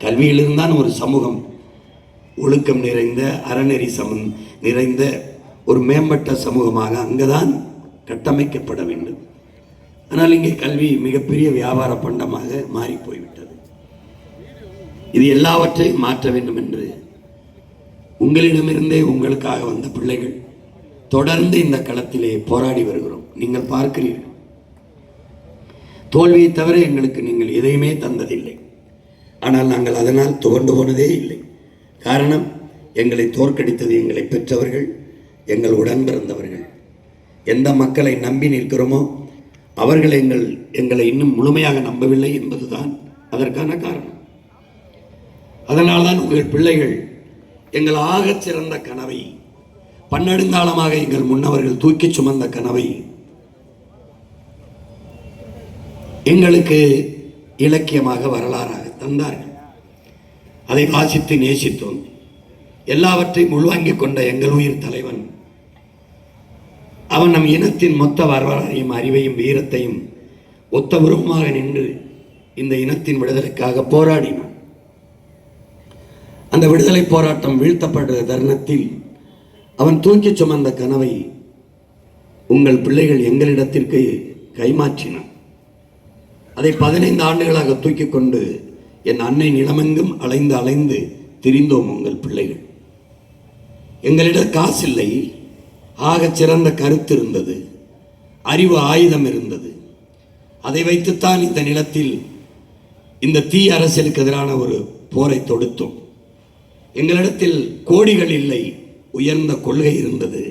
கல்வியிலிருந்தான் ஒரு சமூகம் ஒழுக்கம் நிறைந்த, அறநெறி நிறைந்த ஒரு மேம்பட்ட சமூகமாக அங்குதான் கட்டமைக்கப்பட வேண்டும். ஆனால் இங்கே கல்வி மிகப்பெரிய வியாபார பண்டமாக மாறி போய்விட்டது. இது எல்லாவற்றையும் மாற்ற வேண்டும் என்று உங்களிடமிருந்தே உங்களுக்காக வந்த பிள்ளைகள் தொடர்ந்து இந்த களத்திலே போராடி வருகிறோம். நீங்கள் பார்க்கிறீர்கள், தோல்வியை தவிர எங்களுக்கு நீங்கள் எதையுமே தந்ததில்லை. ஆனால் நாங்கள் அதனால் துவண்டு போனதே இல்லை. காரணம், எங்களை தோற்கடித்தது எங்களை பெற்றவர்கள், எங்கள் உடன் பிறந்தவர்கள். எந்த மக்களை நம்பி நிற்கிறோமோ அவர்கள் எங்களை இன்னும் முழுமையாக நம்பவில்லை என்பதுதான் அதற்கான காரணம். அதனால்தான் உங்கள் பிள்ளைகள் எங்கள் ஆகச் சிறந்த கனவை, பன்னெடுங்காலமாக எங்கள் முன்னவர்கள் தூக்கி சுமந்த கனவை எங்களுக்கு இலக்கியமாக, வரலாறாக தந்தார்கள். அதை வாசித்து நேசித்தோம். எல்லாவற்றையும் உள்வாங்கிக் கொண்ட எங்கள் உயிர் தலைவன், அவன் நம் இனத்தின் மொத்த வரலாறையும், அறிவையும், வீரத்தையும் ஒத்த உருவமாக நின்று இந்த இனத்தின் விடுதலைக்காக போராடினான். அந்த விடுதலை போராட்டம் வீழ்த்தப்படுற தருணத்தில் அவன் தூக்கி சுமந்த கனவை உங்கள் பிள்ளைகள் எங்களிடத்திற்கு கைமாற்றினான். அதை 15 ஆண்டுகளாக தூக்கி கொண்டு என் அன்னை நிலமெங்கும் அலைந்து அலைந்து திரிந்தோம். உங்கள் பிள்ளைகள் எங்களிடம் காசு இல்லை, ஆகச் சிறந்த கருத்து இருந்தது, அறிவு ஆயுதம் இருந்தது. அதை வைத்துத்தான் இந்த நிலத்தில் இந்த தீ அரசியலுக்கு எதிரான ஒரு போரை தொடுத்தோம். எங்களிடத்தில் கோடிகள் இல்லை, உயர்ந்த கொள்கை இருந்தது.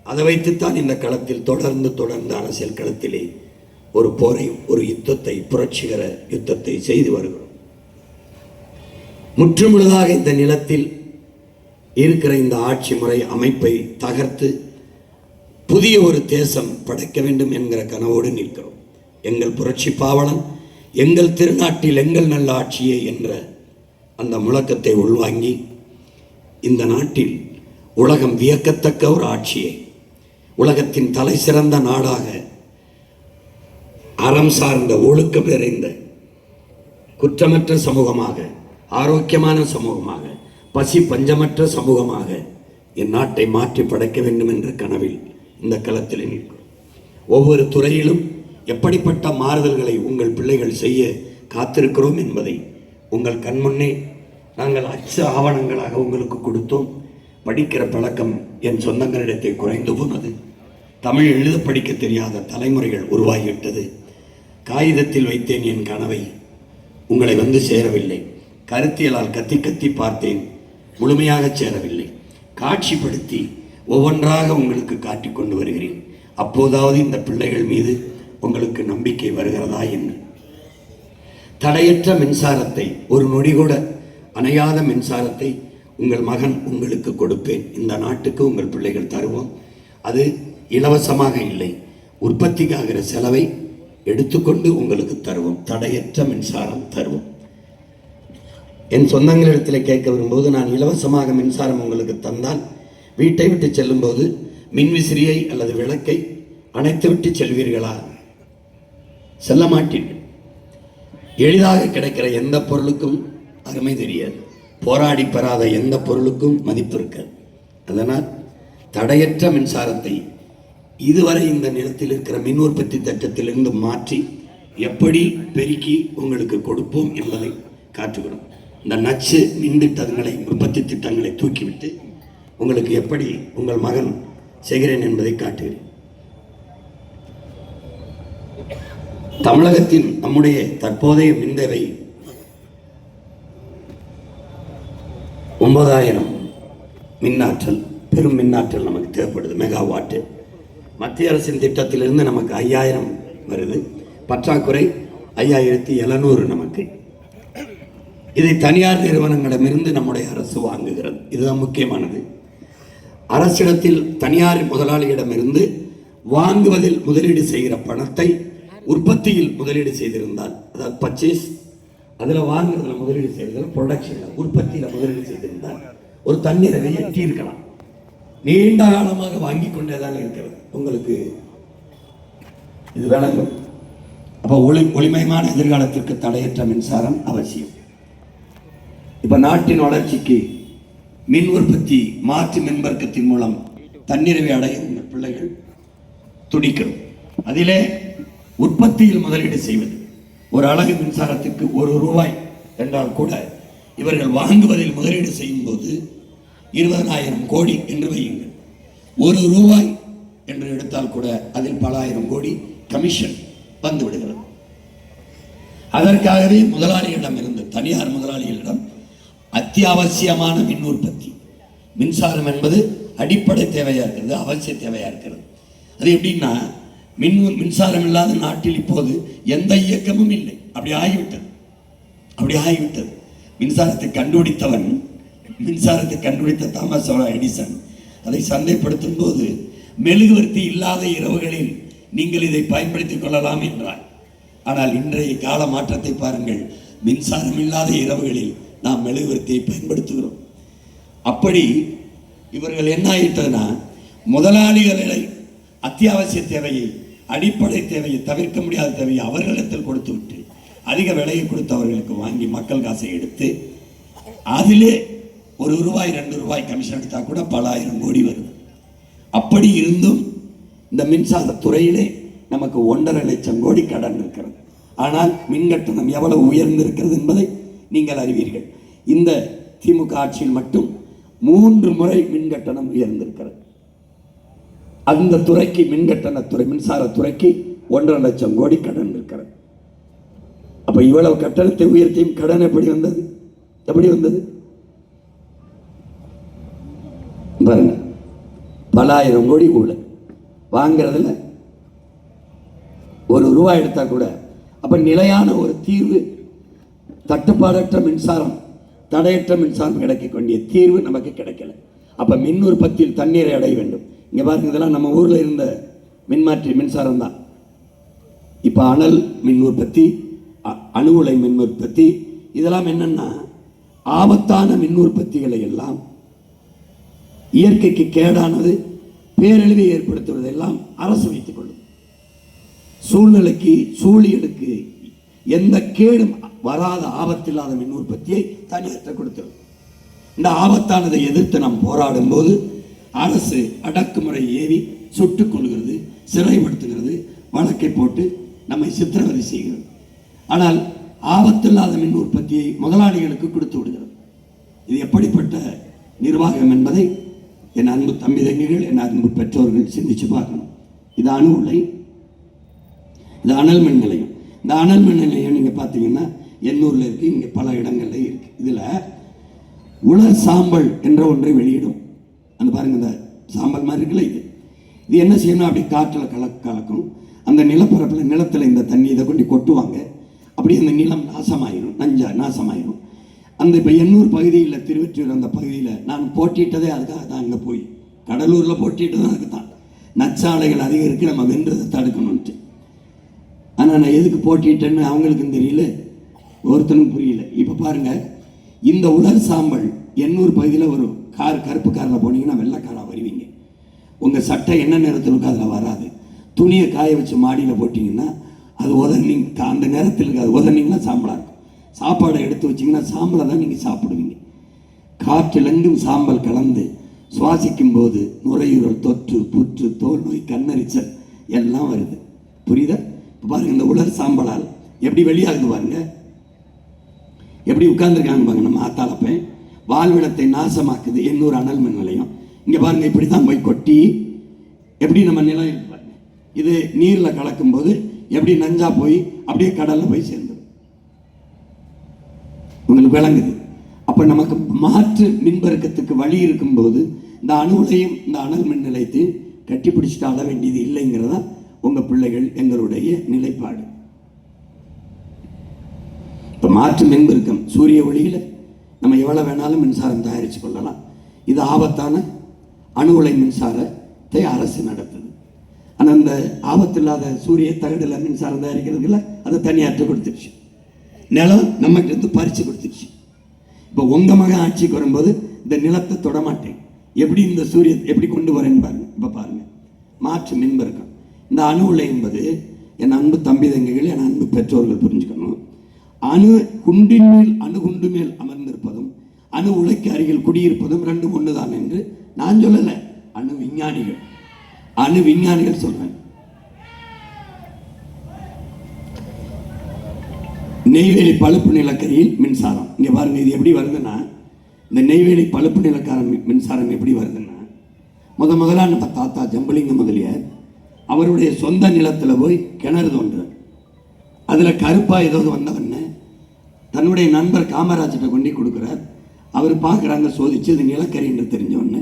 அதை வைத்துத்தான் இந்த களத்தில் தொடர்ந்து அரசியல் களத்திலே ஒரு போரை, ஒரு யுத்தத்தை, புரட்சிகர யுத்தத்தை செய்து வருகிறோம். முற்றுமுழுதாக இந்த நிலத்தில் இருக்கிற இந்த ஆட்சி முறை அமைப்பை தகர்த்து புதிய ஒரு தேசம் படைக்க வேண்டும் என்கிற கனவோடு நிற்கிறோம். எங்கள் புரட்சி பாவலன், எங்கள் திருநாட்டில் எங்கள் நல்ல ஆட்சியே என்ற அந்த முழக்கத்தை உள்வாங்கி இந்த நாட்டில் உலகம் வியக்கத்தக்க ஒரு ஆட்சியை, உலகத்தின் தலை சிறந்த நாடாக, அறம் சார்ந்த ஒழுக்கம் நிறைந்த குற்றமற்ற சமூகமாக, ஆரோக்கியமான சமூகமாக, பசி பஞ்சமற்ற சமூகமாக என் நாட்டை மாற்றி படைக்க வேண்டும் என்ற கனவில் இந்த களத்தில் நிற்கிறோம். ஒவ்வொரு துறையிலும் எப்படிப்பட்ட மாறுதல்களை உங்கள் பிள்ளைகள் செய்ய காத்திருக்கிறோம் என்பதை உங்கள் கண்முன்னே நாங்கள் அச்சு ஆவணங்களாக உங்களுக்கு கொடுத்தோம். படிக்கிற பழக்கம் என் சொந்தங்களிடத்தை குறைந்து போனது. தமிழ் எழுத படிக்க தெரியாத தலைமுறைகள் உருவாகிவிட்டது. காகிதத்தில் வைத்தேன் என் கனவை, உங்களை வந்து சேரவில்லை. கருத்தியலால் கத்தி கத்தி பார்த்தேன், முழுமையாக சேரவில்லை. காட்சிப்படுத்தி ஒவ்வொன்றாக உங்களுக்கு காட்டிக் கொண்டு வருகிறேன். அப்போதாவது இந்த பிள்ளைகள் மீது உங்களுக்கு நம்பிக்கை வருகிறதா என்று. தடையற்ற மின்சாரத்தை, ஒரு நொடி கூட அணையாத மின்சாரத்தை உங்கள் மகன் உங்களுக்கு கொடுப்பேன். இந்த நாட்டுக்கு உங்கள் பிள்ளைகள் தருவோம். அது இலவசமாக இல்லை, உற்பத்திக்காகிற செலவை எடுத்துக்கொண்டு உங்களுக்கு தருவோம். தடையற்ற மின்சாரம் தருவோம். என் சொந்தங்களிடத்தில் கேட்க வரும்போது, நான் இலவசமாக மின்சாரம் உங்களுக்கு தந்தால் வீட்டை விட்டு செல்லும்போது மின்விசிறியை அல்லது விளக்கை அணைத்து விட்டு செல்வீர்களா? செல்ல மாட்டீர்கள். எளிதாக கிடைக்கிற எந்த பொருளுக்கும் அருமை தெரியாது, போராடி பெறாத எந்த பொருளுக்கும் மதிப்பு இருக்காது. அதனால் தடையற்ற மின்சாரத்தை இதுவரை இந்த நிலத்தில் இருக்கிற மின் உற்பத்தி திட்டத்திலிருந்து மாற்றி எப்படி பெருக்கி உங்களுக்கு கொடுப்போம் என்பதை காட்டுகிறோம். இந்த நச்சு மின் திட்டங்களை, உற்பத்தி திட்டங்களை தூக்கிவிட்டு உங்களுக்கு எப்படி உங்கள் மகன் செய்கிறேன் என்பதை காட்டுகிறேன். தமிழகத்தின் நம்முடைய தற்போதைய மின் தேவை 9000 மின்னாற்றல், பெரும் மின்னாற்றல் நமக்கு தேவைப்படுது, மெகாவாட்டு. மத்திய அரசின் திட்டத்திலிருந்து நமக்கு 5000 வருது, பற்றாக்குறை 5700 நமக்கு. இதை தனியார் நிறுவனங்களிடமிருந்து நம்முடைய அரசு வாங்குகிறது. இதுதான் முக்கியமானது. அரசிடத்தில் தனியார் முதலாளியிடமிருந்து வாங்குவதில் முதலீடு செய்கிற பணத்தை உற்பத்தியில் முதலீடு செய்திருந்தால், அதாவது பர்ச்சேஸ், அதில் வாங்குறதுல முதலீடு செய்திருந்தால், ப்ரொடக்ஷனில், உற்பத்தியில் முதலீடு செய்திருந்தால் ஒரு தன்னிறைவை எட்டி இருக்கலாம். நீண்ட காலமாக வாங்கி கொண்டேதான் இருக்கிறது. உங்களுக்கு இது விளங்கும். அப்போ ஒளிமயமான எதிர்காலத்திற்கு தடையற்ற மின்சாரம் அவசியம். இப்ப நாட்டின் வளர்ச்சிக்கு மின் உற்பத்தி, மாற்று மின்வர்க்கத்தின் மூலம் தன்னிறைவை அடைய உங்கள் பிள்ளைகள் துடிக்கிறோம். அதிலே உற்பத்தியில் முதலீடு செய்வது, ஒரு அலகு மின்சாரத்திற்கு 1 ரூபாய் என்றால் கூட இவர்கள் வாங்குவதில் முதலீடு செய்யும் போது 20,000 கோடி என்று வையுங்கள். 1 ரூபாய் என்று எடுத்தால் கூட அதில் பல ஆயிரம் கோடி கமிஷன் வந்து விடுகிறது. அதற்காகவே முதலாளிகளிடம் இருந்து, தனியார் முதலாளிகளிடம் அத்தியாவசியமான மின் உற்பத்தி, மின்சாரம் என்பது அடிப்படை தேவையா இருக்கிறது, அவசிய தேவையா இருக்கிறது. அது எப்படின்னா, மின்சாரம் இல்லாத நாட்டில் இப்போது எந்த இயக்கமும் இல்லை. அப்படி ஆகிவிட்டது. மின்சாரத்தை கண்டுபிடித்த தாமஸ் ஆல்வா எடிசன் அதை சந்தைப்படுத்தும் போது, மெழுகுவர்த்தி இல்லாத இரவுகளில் நீங்கள் இதை பயன்படுத்திக் கொள்ளலாம் என்றார். ஆனால் இன்றைய கால மாற்றத்தை பாருங்கள், மின்சாரம் இல்லாத இரவுகளில் நாம் மெழுகுவர்த்தியை பயன்படுத்துகிறோம். அப்படி இவர்கள் என்ன ஆயிட்டதுன்னா, முதலாளிகளை அத்தியாவசிய தேவையை, அடிப்படை தேவையை, தவிர்க்க முடியாத தேவையை அவர்களிடத்தில் கொடுத்து விட்டு அதிக விலையை கொடுத்து அவர்களுக்கு வாங்கி மக்கள் காசை எடுத்து அதிலே ரூபாய் 2 ரூபாய் கமிஷன் எடுத்தா கூட பல ஆயிரம் கோடி வருது. அப்படி இருந்தும் இந்த மின்சார துறையிலே நமக்கு 1.5 லட்சம் கோடி கடன் இருக்கிறது. ஆனால் மின் கட்டணம் எவ்வளவு உயர்ந்திருக்கிறது என்பதை நீங்கள் அறிவீர்கள். இந்த திமுக ஆட்சியில் மட்டும் 3 முறை மின் கட்டணம் உயர்ந்திருக்கிறது. அந்த துறைக்கு மின்கட்டணத்துறை மின்சாரத்துறைக்கு 1.5 லட்சம் கோடி கடன் இருக்கிறது. அப்ப இவ்வளவு கட்டணத்தை உயர்த்தியும் கடன் எப்படி வந்தது? பாருங்க, பல ஆயிரம் கோடி ஊழல் வாங்கிறதுல 1 ரூபாய் எடுத்தா கூட. அப்ப நிலையான ஒரு தீர்வு, தட்டுப்பாடற்ற மின்சாரம், தடையற்ற மின்சாரம் கிடைக்க வேண்டிய தீர்வு நமக்கு கிடைக்கல. அப்ப மின் உற்பத்தியில் தண்ணீரை அடைய வேண்டும். இங்க பாருங்க, இதெல்லாம் நம்ம ஊர்ல இருந்த மின்மாற்றி மின்சாரம் தான். இப்ப அனல் மின் உற்பத்தி, அணு உலை மின் உற்பத்தி, இதெல்லாம் என்னன்னா ஆபத்தான மின் உற்பத்திகளை எல்லாம், இயற்கைக்கு கேடானது, பேரழிவை ஏற்படுத்துவதெல்லாம் அரசு வைத்துக் கொள்ளும். சூழியலுக்கு எந்த கேடும் வராத ஆபத்தில்லாத மின் உற்பத்தியை தனியாற்ற கொடுத்தது. இந்த ஆபத்தானதை எதிர்த்து நாம் போராடும் போது அரசு அடக்குமுறை ஏவி சுட்டுக் கொள்கிறது, சிறைப்படுத்துகிறது, வழக்கை போட்டு நம்மை சித்திரவதை செய்கிறது. ஆனால் ஆபத்தில்லாத மின் உற்பத்தியை முதலாளிகளுக்கு கொடுத்து விடுகிறது. இது எப்படிப்பட்ட நிர்வாகம் என்பதை என் அன்பு தம்பி தங்கிகள், என் அன்பு பெற்றோர்கள் சிந்திச்சு பார்க்கணும். இது அணு உலை, இது அனல் மின் நிலையம். இந்த அனல் மின் நிலையம் நீங்க பார்த்தீங்கன்னா எண்ணூர்ல இருக்கு, இங்க பல இடங்கள்ல இருக்கு. இதுல உலர் சாம்பல் என்ற ஒன்றை வெளியிடும். அந்த பாருங்க, இந்த சாம்பல் மாதிரி இருக்குல்ல, இது என்ன செய்யணும்? அப்படி காற்றில் கலக்கும். அந்த நிலத்தில் இந்த தண்ணி இதை கொண்டு கொட்டுவாங்க. அப்படி அந்த நிலம் நாசமாயிரும், நாசமாயிரும். அந்த இப்போ எண்ணூர் பகுதியில், திருவெற்றியூர் அந்த பகுதியில் நான் போட்டியிட்டதே அதுக்காக தான். அங்கே போய் கடலூரில் போட்டியிட்டதும் அதுக்கு தான். நச்சாலைகள் அதிகம் இருக்குது, நம்ம வென்றதை தடுக்கணும்ட்டு. ஆனால் நான் எதுக்கு போட்டிட்டேன்னு அவங்களுக்கும் தெரியல, ஒருத்தனும் புரியல. இப்போ பாருங்க, இந்த உலர் சாம்பல் எண்ணூர் பகுதியில் ஒரு கருப்பு காரில் போனீங்கன்னா வெள்ளைக்காராக வருவீங்க. உங்கள் சட்டை என்ன நேரத்தில் இருக்கோ அதில் வராது. துணியை காய வச்சு மாடியில் போட்டிங்கன்னா அது அந்த நேரத்தில் இருக்காது. உதர்னீங்கன்னா சாம்பலாக இருக்கும். சாப்பாடை எடுத்து வச்சிங்கன்னா சாம்பலை தான் நீங்கள் சாப்பிடுவீங்க. காற்றிலெங்கும் சாம்பல் கலந்து சுவாசிக்கும் போது நுரையீரல் தொற்று, புற்று, தோல் நோய், கண்ணரிச்சல் எல்லாம் வருது. புரியுதா? இப்போ பாருங்க, இந்த உலர் சாம்பலால் எப்படி வெளியாகுது பாருங்க, எப்படி உட்கார்ந்துருக்காங்க பாருங்க. நம்ம ஆத்தாளப்பேன் வாழ்விடத்தை நாசமாக்குது எண்ணூர் அனல் மின் நிலையம். இங்கே பாருங்க, இப்படி தான் போய் கொட்டி எப்படி நம்ம நிலையம் பாருங்க, இது நீரில் கலக்கும் போது எப்படி நஞ்சா போய் அப்படியே கடலில் போய் சேர்ந்துடும். உங்களுக்கு விளங்குது? அப்போ நமக்கு மாற்று மின்பெருக்கத்துக்கு வழி இருக்கும்போது இந்த அணு உலையும் இந்த அனல் மின் நிலையத்தையும் கட்டி பிடிச்சிட்டு ஆட வேண்டியது இல்லைங்கிறதா உங்க பிள்ளைகள் எங்களுடைய நிலைப்பாடு. இப்போ மாற்று மின்பெருக்கம், சூரிய ஒளியில நம்ம எவ்வளவு வேணாலும் மின்சாரம் தயாரித்து கொள்ளலாம். இது ஆபத்தான அணு உலை மின்சாரத்தை அரசு நடத்துது. ஆனால் அந்த ஆபத்தில்லாத சூரிய தகடுல மின்சாரம் தயாரிக்கிறதுல அதை தனியாற்ற கொடுத்துருச்சு. நிலம் நம்மகிட்ட இருந்து பறிச்சு கொடுத்துருச்சு. இப்போ உங்க மகன் ஆட்சிக்கு வரும்போது இந்த நிலத்தை தொடமாட்டேன், எப்படி இந்த சூரியன் எப்படி கொண்டு வரேன்னு பாருங்க. இப்போ பாருங்க, மாற்று மின்பெருக்கம். இந்த அணு உலை என்பது, என் அன்பு தம்பி தங்கைகள், என் அன்பு பெற்றோர்கள் புரிஞ்சுக்கணும். அணு குண்டின் மேல் அணுகுண்டு மேல் அமர்ந்திருப்பதும் அணு உலைக்கு அருகில் குடியிருப்பதும் ரெண்டும் ஒண்ணுதான் என்று நான் சொல்லல, அணு விஞ்ஞானிகள் சொல்றேன். நெய்வேலி பழுப்பு நிலக்கரியில் மின்சாரம். இங்க பாருங்க, இது எப்படி வருதுன்னா, இந்த நெய்வேலி பழுப்பு நிலக்கார மின்சாரம் எப்படி வருதுன்னா, முதல்ல நம்ம தாத்தா ஜம்பலிங்க முதலியார் அவருடைய சொந்த நிலத்துல போய் கிணறு தோன்றார். அதுல கருப்பா ஏதோ வந்தவன தன்னுடைய நண்பர் காமராஜிட்ட கொண்டு கொடுக்குறார். அவர் பார்க்குறாங்க, சோதிச்சு இது நிலக்கரி என்று தெரிஞ்சவொன்னு,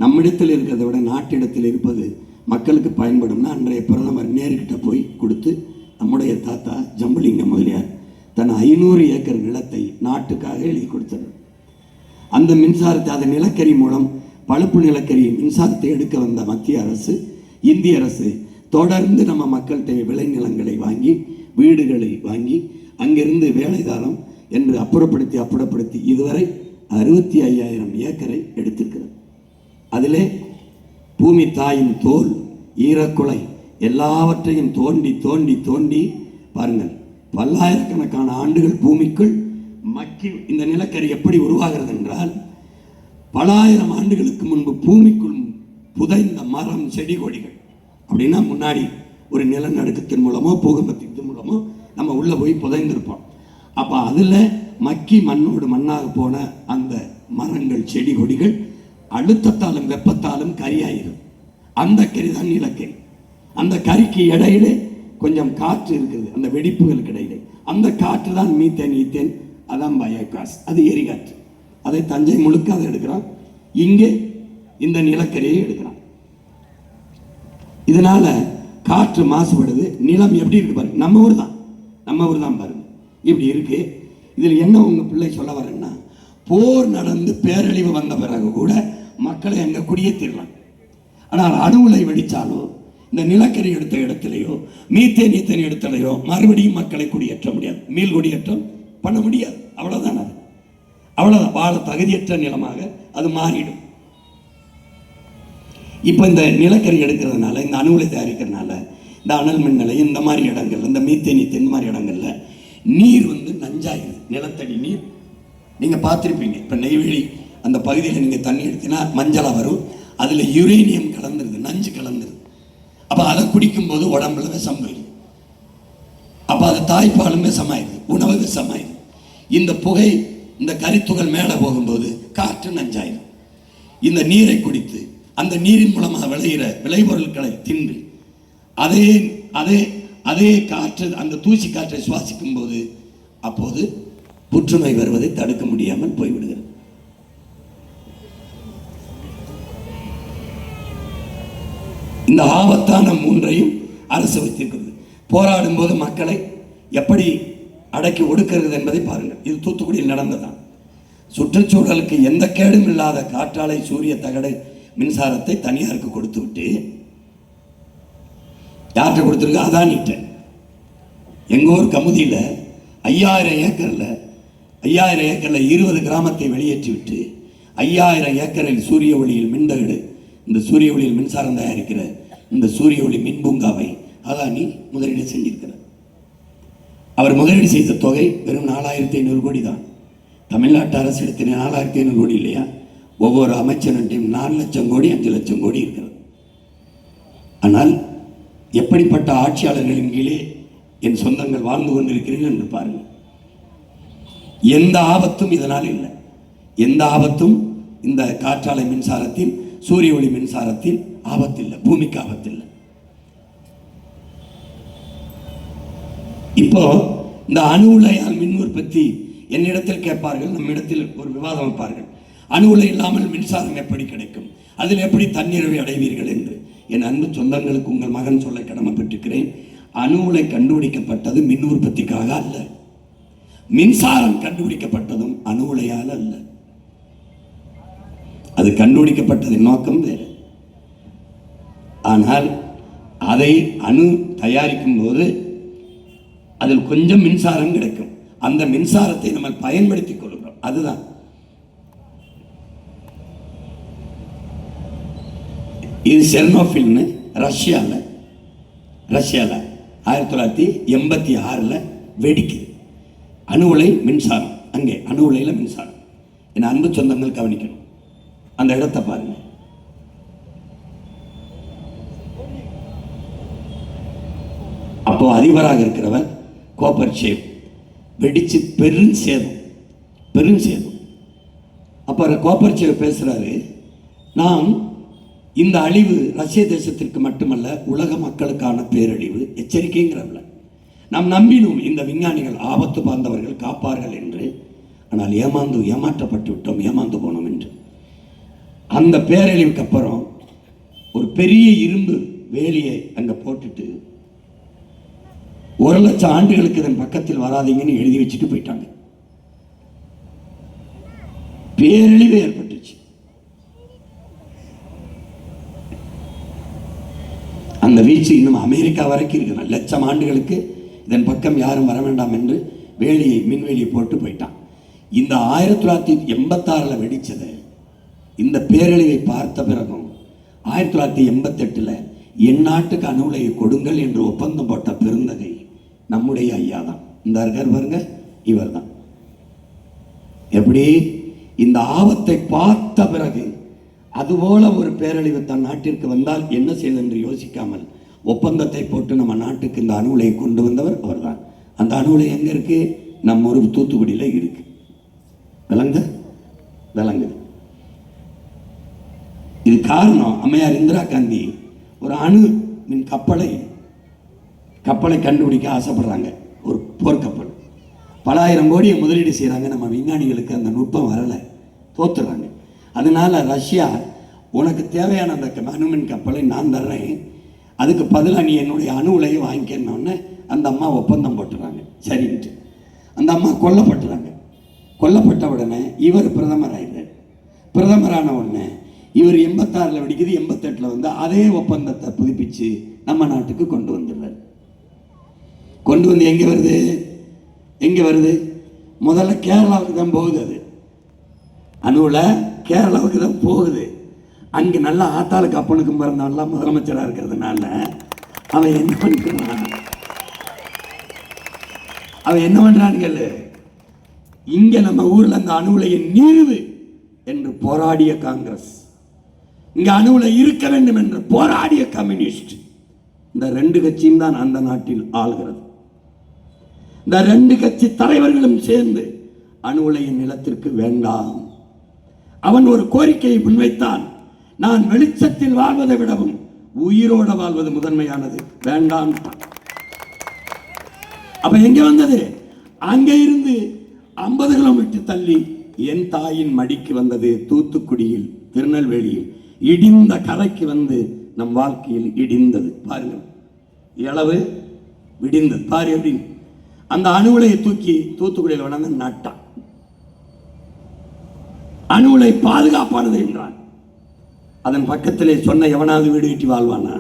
நம்மிடத்தில் இருக்கிறத விட நாட்டிடத்தில் இருப்பது மக்களுக்கு பயன்படும்னா அன்றைய பிரதமர் நேருக்கிட்ட போய் கொடுத்து நம்முடைய தாத்தா ஜம்பலிங்க முதலியார் தன் 500 ஏக்கர் நிலத்தை நாட்டுக்காக எழுதி கொடுத்தார். அந்த மின்சாரத்தை, அந்த நிலக்கரி மூலம் பழுப்பு நிலக்கரி மின்சாரத்தை எடுக்க வந்த மத்திய அரசு, இந்திய அரசு தொடர்ந்து நம்ம மக்கள்கிட்ட விளைநிலங்களை வாங்கி, வீடுகளை வாங்கி, அங்கிருந்து வேலைதாரம் என்று அப்புறப்படுத்தி இதுவரை 65,000 ஏக்கரை எடுத்திருக்கிறது. அதிலே பூமி தாயின் தோல், ஈரக்குலை எல்லாவற்றையும் தோண்டி தோண்டி தோண்டி பாருங்கள், பல்லாயிரக்கணக்கான ஆண்டுகள் பூமிக்குள் மக்கி இந்த நிலக்கரி எப்படி உருவாகிறது என்றால், பல ஆயிரம் ஆண்டுகளுக்கு முன்பு பூமிக்குள் புதைந்த மரம் செடி கொடிகள் அப்படின்னா முன்னாடி ஒரு நிலநடுக்கத்தின் மூலமோ பூகம்பத்தின் மூலமோ நம்ம உள்ள போய் புதைந்திருப்போம். அப்ப அதுல மக்கி மண்ணோடு மண்ணாக போன அந்த மரங்கள் செடி கொடிகள் அழுத்தத்தாலும் வெப்பத்தாலும் கரியாயிரும். அந்த கரி தான் நிலக்கரி. அந்த கரிக்கு இடையில கொஞ்சம் காற்று இருக்குது, அந்த வெடிப்புகளுக்கு இடையில அந்த காற்று தான் மீத்தேன் ஈத்தேன், அதான் பயோகாஸ், அது எரிகாற்று. அதை தஞ்சை முழுக்க அதை எடுக்கிறான், இங்கே இந்த நிலக்கரியை எடுக்கிறான். இதனால காற்று மாசுபடுது. நிலம் எப்படி இருக்கு பாருங்க, நம்ம ஊர் தான் பாருங்க இப்படி இருக்கு. இதில் என்ன உங்க பிள்ளை சொல்ல வரேன்னா, போர் நடந்து பேரழிவு வந்த பிறகு கூட மக்களை அங்க குடியேற்றிடலாம். ஆனால் அணு உலை வெடிச்சாலோ இந்த நிலக்கரி எடுத்த இடத்திலேயோ மீத்தேன் ஈத்தேன் இடத்திலேயோ மறுபடியும் மக்களை குடியேற்ற முடியாது, மீள் குடியேற்றம் பண்ண முடியாது. அவ்வளவுதான், அது அவ்வளவுதான். வாழ தகுதியற்ற நிலமாக அது மாறிடும். இப்போ இந்த நிலக்கரி எடுக்கிறதுனால, இந்த அணு உலை தயாரிக்கிறதுனால, இந்த அனல் மின் நிலையம் இந்த மாதிரி இடங்கள்ல, இந்த மீத்தேன் ஈத்தேன் இந்த மாதிரி இடங்கள்ல நீர் நஞ்சாயிருது. நிலத்தடி நீர் நீங்க பார்த்துருப்பீங்க. இப்போ நெய்வேலி அந்த பகுதியில் நீங்க தண்ணி எடுத்தீங்கன்னா மஞ்சளா வரும், அதுல யுரேனியம் கலந்துருது, நஞ்சு கலந்துருது. அப்ப அதை குடிக்கும் போது உடம்புல விஷம் போயிடுது. அப்ப அது தாய்ப்பாலும் விஷமாயிருது, உணவு விஷமாயிருது. இந்த புகை, இந்த கரித்துகள் மேலே போகும்போது காற்று நஞ்சாயிரும். இந்த நீரை குடித்து அந்த நீரின் மூலமாக விளைகிற விளைபொருட்களை தின்று அதே அதே அதே காற்று, அந்த தூசி காற்றை சுவாசிக்கும் போது அப்போது புற்றுநோய் வருவதை தடுக்க முடியாமல் போய்விடுகிறது. இந்த ஆபத்தான மூன்றையும் அரசு வைத்திருக்கிறது. போராடும் போது மக்களை எப்படி அடக்கி ஒடுக்கிறது என்பதை பாருங்கள். இது தூத்துக்குடியில் நடந்ததான். சுற்றுச்சூழலுக்கு எந்த கேடும் இல்லாத காற்றாலை சூரிய தகடு மின்சாரத்தை தனியாருக்கு கொடுத்து விட்டு, யார்கிட்ட கொடுத்துருக்கு? அதானிட்ட. எங்க ஊர் கமுதியில் 5000 ஏக்கர்ல 20 கிராமத்தை வெளியேற்றி விட்டு 5000 ஏக்கரில் சூரிய ஒளியில் மின்தகடு, இந்த சூரிய ஒளியில் மின்சாரம் தயாரிக்கிற இந்த சூரிய ஒளி மின் பூங்காவை அதானி முதலீடு செஞ்சிருக்கிறார். அவர் முதலீடு செய்த தொகை வெறும் 4500 கோடி தான். தமிழ்நாட்டு அரசு எடுத்த 4500 கோடி இல்லையா? ஒவ்வொரு அமைச்சர்கிட்டையும் 4 லட்சம் கோடி 5 லட்சம் கோடி இருக்கிறது. ஆனால் எப்படிப்பட்ட ஆட்சியாளர்களின் கீழே என் சொந்தங்கள் வாழ்ந்து கொண்டிருக்கிறீர்கள் என்று பாருங்கள். எந்த ஆபத்தும் இதனால் இல்லை. எந்த ஆபத்தும் இந்த காற்றாலை மின்சாரத்தில், சூரிய ஒளி மின்சாரத்தில் ஆபத்தில்லை, பூமிக்கு ஆபத்தில்லை. இப்போ இந்த அணு உலையால் மின் உற்பத்தி என்னிடத்தில் கேட்பார்கள், நம்மிடத்தில் ஒரு விவாதம் வைப்பார்கள். அணு உலை இல்லாமல் மின்சாரம் எப்படி கிடைக்கும், அதில் எப்படி தன்னிறைவை அடைவீர்கள் என்று. என் அன்பு சொந்தங்களுக்கு உங்கள் மகன் சொல்ல கடமைப்பட்டிருக்கிறேன். அணு உலை கண்டுபிடிக்கப்பட்டது மின் உற்பத்திக்காக அல்ல. மின்சாரம் கண்டுபிடிக்கப்பட்டதும் அணு உலையால் அல்ல. அது கண்டுபிடிக்கப்பட்டதின் நோக்கம் வேறு. ஆனால் அதை அணு தயாரிக்கும் போது அதில் கொஞ்சம் மின்சாரம் கிடைக்கும். அந்த மின்சாரத்தை நம்ம பயன்படுத்திக் கொள்கிறோம். அதுதான் இது. செர்னோபில்னு ரஷ்யாவில் 1986 வெடிக்குது. அணு உலை மின்சாரம், அங்கே அணு உலையில மின்சாரம். என் அன்பு சொந்தங்கள் கவனிக்கணும், அந்த இடத்தை பாருங்க. அப்போ அதிபராக இருக்கிறவர் கோப்பர்சேவ், வெடிச்சு பெருஞ்சேதம். அப்ப கோப்பர்சேவ் பேசுறாரு, நாம் இந்த அழிவு ரஷ்ய தேசத்திற்கு மட்டுமல்ல உலக மக்களுக்கான பேரழிவு, எச்சரிக்கைங்கிறவள நாம் நம்பினோம். இந்த விஞ்ஞானிகள் ஆபத்து பார்ந்தவர்கள், காப்பார்கள் என்று. ஆனால் ஏமாற்றப்பட்டு விட்டோம், ஏமாந்து போனோம் என்று. அந்த பேரழிவுக்கு அப்புறம் ஒரு பெரிய இரும்பு வேலியை அங்க போட்டுட்டு 1,00,000 ஆண்டுகளுக்கு இதன் பக்கத்தில் வராதீங்கன்னு எழுதி வச்சுட்டு போயிட்டாங்க. பேரழிவு ஏற்பட்டுச்சு. அந்த வீச்சு இன்னும் அமெரிக்கா வரைக்கும் இருக்கு. 1,00,000 ஆண்டுகளுக்கு இதன் பக்கம் யாரும் வர வேண்டாம் என்று மின்வேலியை போட்டு போயிட்டான். இந்த 1986 வெடிச்சது. இந்த பேரழிவை பார்த்த பிறகும் 1988 என் நாட்டுக்கு அணு உலையை கொடுங்கள் என்று ஒப்பந்தம் போட்ட பெருந்தகை நம்முடைய ஐயா தான். இந்த இருக்கார் பாருங்க, இவர் தான். எப்படி இந்த ஆபத்தை பார்த்த பிறகு அதுபோல ஒரு பேரழிவு தன் நாட்டிற்கு வந்தால் என்ன செய்வது என்று யோசிக்காமல் ஒப்பந்தத்தை போட்டு நம்ம நாட்டுக்கு இந்த அணு உலையை கொண்டு வந்தவர் அவர்தான். அந்த அணு உலை எங்க இருக்கு? நம்ம ஒரு தூத்துக்குடியில இருக்கு. விளங்குது. இது காரணம் அம்மையார் இந்திரா காந்தி ஒரு அணு மின் கப்பலை கண்டுபிடிக்க ஆசைப்படுறாங்க. ஒரு போர்க்கப்பல் பல ஆயிரம் கோடியை முதலீடு செய்கிறாங்க. நம்ம விஞ்ஞானிகளுக்கு அந்த நுட்பம் வரலை, தோத்துறாங்க. அதனால ரஷ்யா உனக்கு தேவையான அந்த அணுமின் கப்பலை நான் தர்றேன், அதுக்கு பதிலாக நீ என்னுடைய அணு உலையை வாங்கிக்கணுன்னு அந்த அம்மா ஒப்பந்தம் போட்டுறாங்க. சரின்ட்டு அந்த அம்மா கொல்லப்பட்டுறாங்க. கொல்லப்பட்ட உடனே இவர் பிரதமர் ஆயிடுறார். பிரதமரான உடனே இவர் 86 வெடிக்குது, 88 வந்து அதே ஒப்பந்தத்தை புதுப்பிச்சு நம்ம நாட்டுக்கு கொண்டு வந்துடுறார். கொண்டு வந்து எங்கே வருது? முதல்ல கேரளாவுக்கு தான் போகுது. அது அணுவில் கேரளாவுக்கு தான் போகுது. அங்கே நல்லா ஆத்தாளுக்கு அப்பனுக்கும் பிறந்தவன்லாம் முதலமைச்சராக இருக்கிறதுனால அவன் என்ன பண்ணுறான்னு இங்கே நம்ம ஊரில் அந்த அணு உலையை நீருது என்று போராடிய காங்கிரஸ், இங்கே அணு உலை இருக்க வேண்டும் என்று போராடிய கம்யூனிஸ்ட், இந்த 2 கட்சியும் தான் அந்த நாட்டில் ஆளுகிறது. இந்த 2 கட்சி தலைவர்களும் சேர்ந்து அணு உலையின் நிலத்திற்கு வேண்டாம். அவன் ஒரு கோரிக்கையை முன்வைத்தான். நான் வெளிச்சத்தில் வாழ்வதை விடவும் உயிரோட வாழ்வது முதன்மையானது, வேண்டாம். அப்ப எங்க வந்தது? அங்கே இருந்து 50 கிலோமீட்டர் தள்ளி என் தாயின் மடிக்கு வந்தது. தூத்துக்குடியில், திருநெல்வேலியில் இடிந்த கரைக்கு வந்து நம் வாழ்க்கையில் இடிந்தது. பாருங்கள், இளவு விடிந்தது. பாரு எப்படி அந்த அணு உலையை தூக்கி தூத்துக்குடியில் வளர்ந்து நட்டான். அணு உலை பாதுகாப்பானது என்றான். அதன் பக்கத்திலே சொன்ன எவனாவது வீடு கட்டி வாழ்வானா?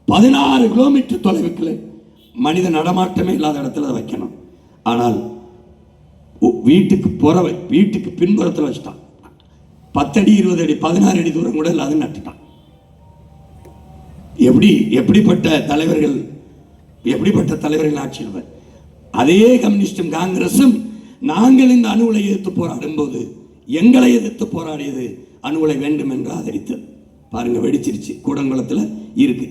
16 கிலோமீட்டர் தொலைவுக்கு மனித நடமாட்டமே இல்லாத இடத்துல வைக்கணும். ஆனால் வீட்டுக்கு பின்புறத்தில் வச்சுட்டான். 10 அடி 20 அடி 16 அடி தூரம் கூட இல்லாத நட்டுட்டான். எப்படிப்பட்ட தலைவர்கள் ஆட்சியில். அதே கம்யூனிஸ்டும் காங்கிரசும் நாங்கள் இந்த அணு உலையை எதிர்த்து போராடும் போது எங்களை எதிர்த்து போராடியது அணு உலை வேண்டும் என்று ஆதரித்தது. பாருங்க, வெடிச்சிருச்சு. கூடங்குளத்தில் இருக்கு.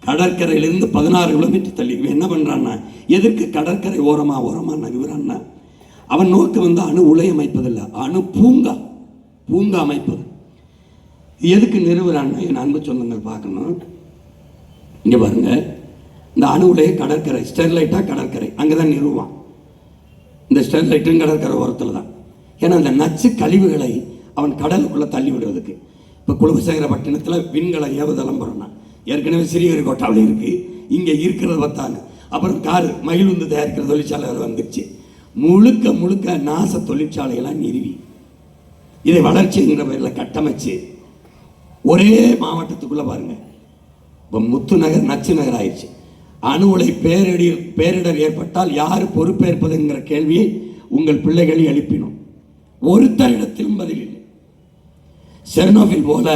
கடற்கரையிலிருந்து 16 கிலோமீட்டர் தள்ளி என்ன பண்றான்னா, எதற்கு கடற்கரை ஓரமா நகர்றான்னா, அவன் நோக்கு வந்து அணு உலை அமைப்பதில்லை, அணு பூங்கா அமைப்பது. எதுக்கு நிறுவுறான்னா, என் அன்பு சொந்தங்கள் பார்க்கணும். இங்க பாருங்க, இந்த அணு உலையை கடற்கரை, ஸ்டெர்லைட்டா கடற்கரை அங்கதான் நிறுவான். இந்த ஸ்டெர்லைட்டும் கடற்கரை ஓரத்தில் தான். ஏன்னா அந்த நச்சு கழிவுகளை அவன் கடலுக்குள்ள தள்ளி விடுறதுக்கு. இப்போ குலசேகரப்பட்டினத்தில் விண்கல ஏவுதளம் போறோம்னா, ஏற்கனவே சிறியரிக்கோட்டாவில் இருக்கு, இங்கே இருக்கிறத பார்த்தாங்க. அப்புறம் மகிழுந்து தயாரிக்கிற தொழிற்சாலை வந்துருச்சு. முழுக்க நாச தொழிற்சாலைகளாம் நிறுவி இதை வளர்ச்சிங்கிற பேரில் கட்டமைச்சு ஒரே மாவட்டத்துக்குள்ள பாருங்க, இப்போ முத்து நகர் நச்சு நகர் ஆயிடுச்சு. அணு உலை பேரிடர் ஏற்பட்டால் யார் பொறுப்பேற்பதுங்கிற கேள்வியை உங்கள் பிள்ளைகளை எழுப்பினோம். ஒருத்தரிடத்திலும் பதில் இல்லை. செர்னோபில் போல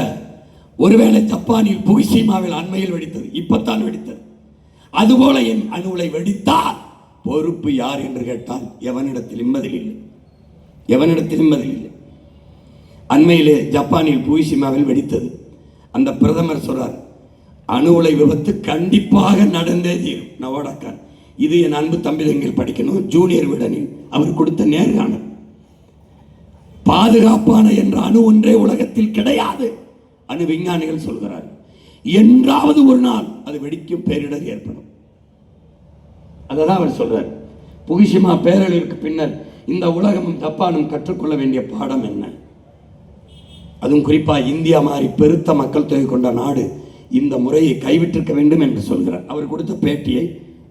ஒருவேளை ஜப்பானில் புகுஷிமாவில் அண்மையில் வெடித்தது, இப்பத்தான் வெடித்தது. அதுபோல என் அணு உலை வெடித்தால் பொறுப்பு யார் என்று கேட்டால் எவனிடத்திலும் பதில் இல்லை. அண்மையிலே ஜப்பானில் புகுஷிமாவில் வெடித்தது. அந்த பிரதமர் சொல்றார், அணு உலை விபத்து கண்டிப்பாக நடந்தே தீரும். நவோடாக்கான், இது என் அன்பு தம்பிதங்கள் படிக்கணும். ஜூனியர் விடனில் அவர் கொடுத்த நேர்காணல். பாதுகாப்பான என்ற அணு ஒன்றே உலகத்தில் கிடையாது. அணு விஞ்ஞானிகள் சொல்கிறார், என்றாவது ஒரு நாள் அது வெடிக்கும், பேரிடர் ஏற்படும். அதான் அவர் சொல்றார். புகுஷிமா பேரழிவுக்கு பின்னர் இந்த உலகமும் ஜப்பானும் கற்றுக்கொள்ள வேண்டிய பாடம் என்ன? அதுவும் குறிப்பா இந்தியா மாதிரி பெருத்த மக்கள் தொகை கொண்ட நாடு இந்த முறையை கைவிட்டிருக்க வேண்டும் என்று சொல்கிறார். அவர் கொடுத்த பேட்டியை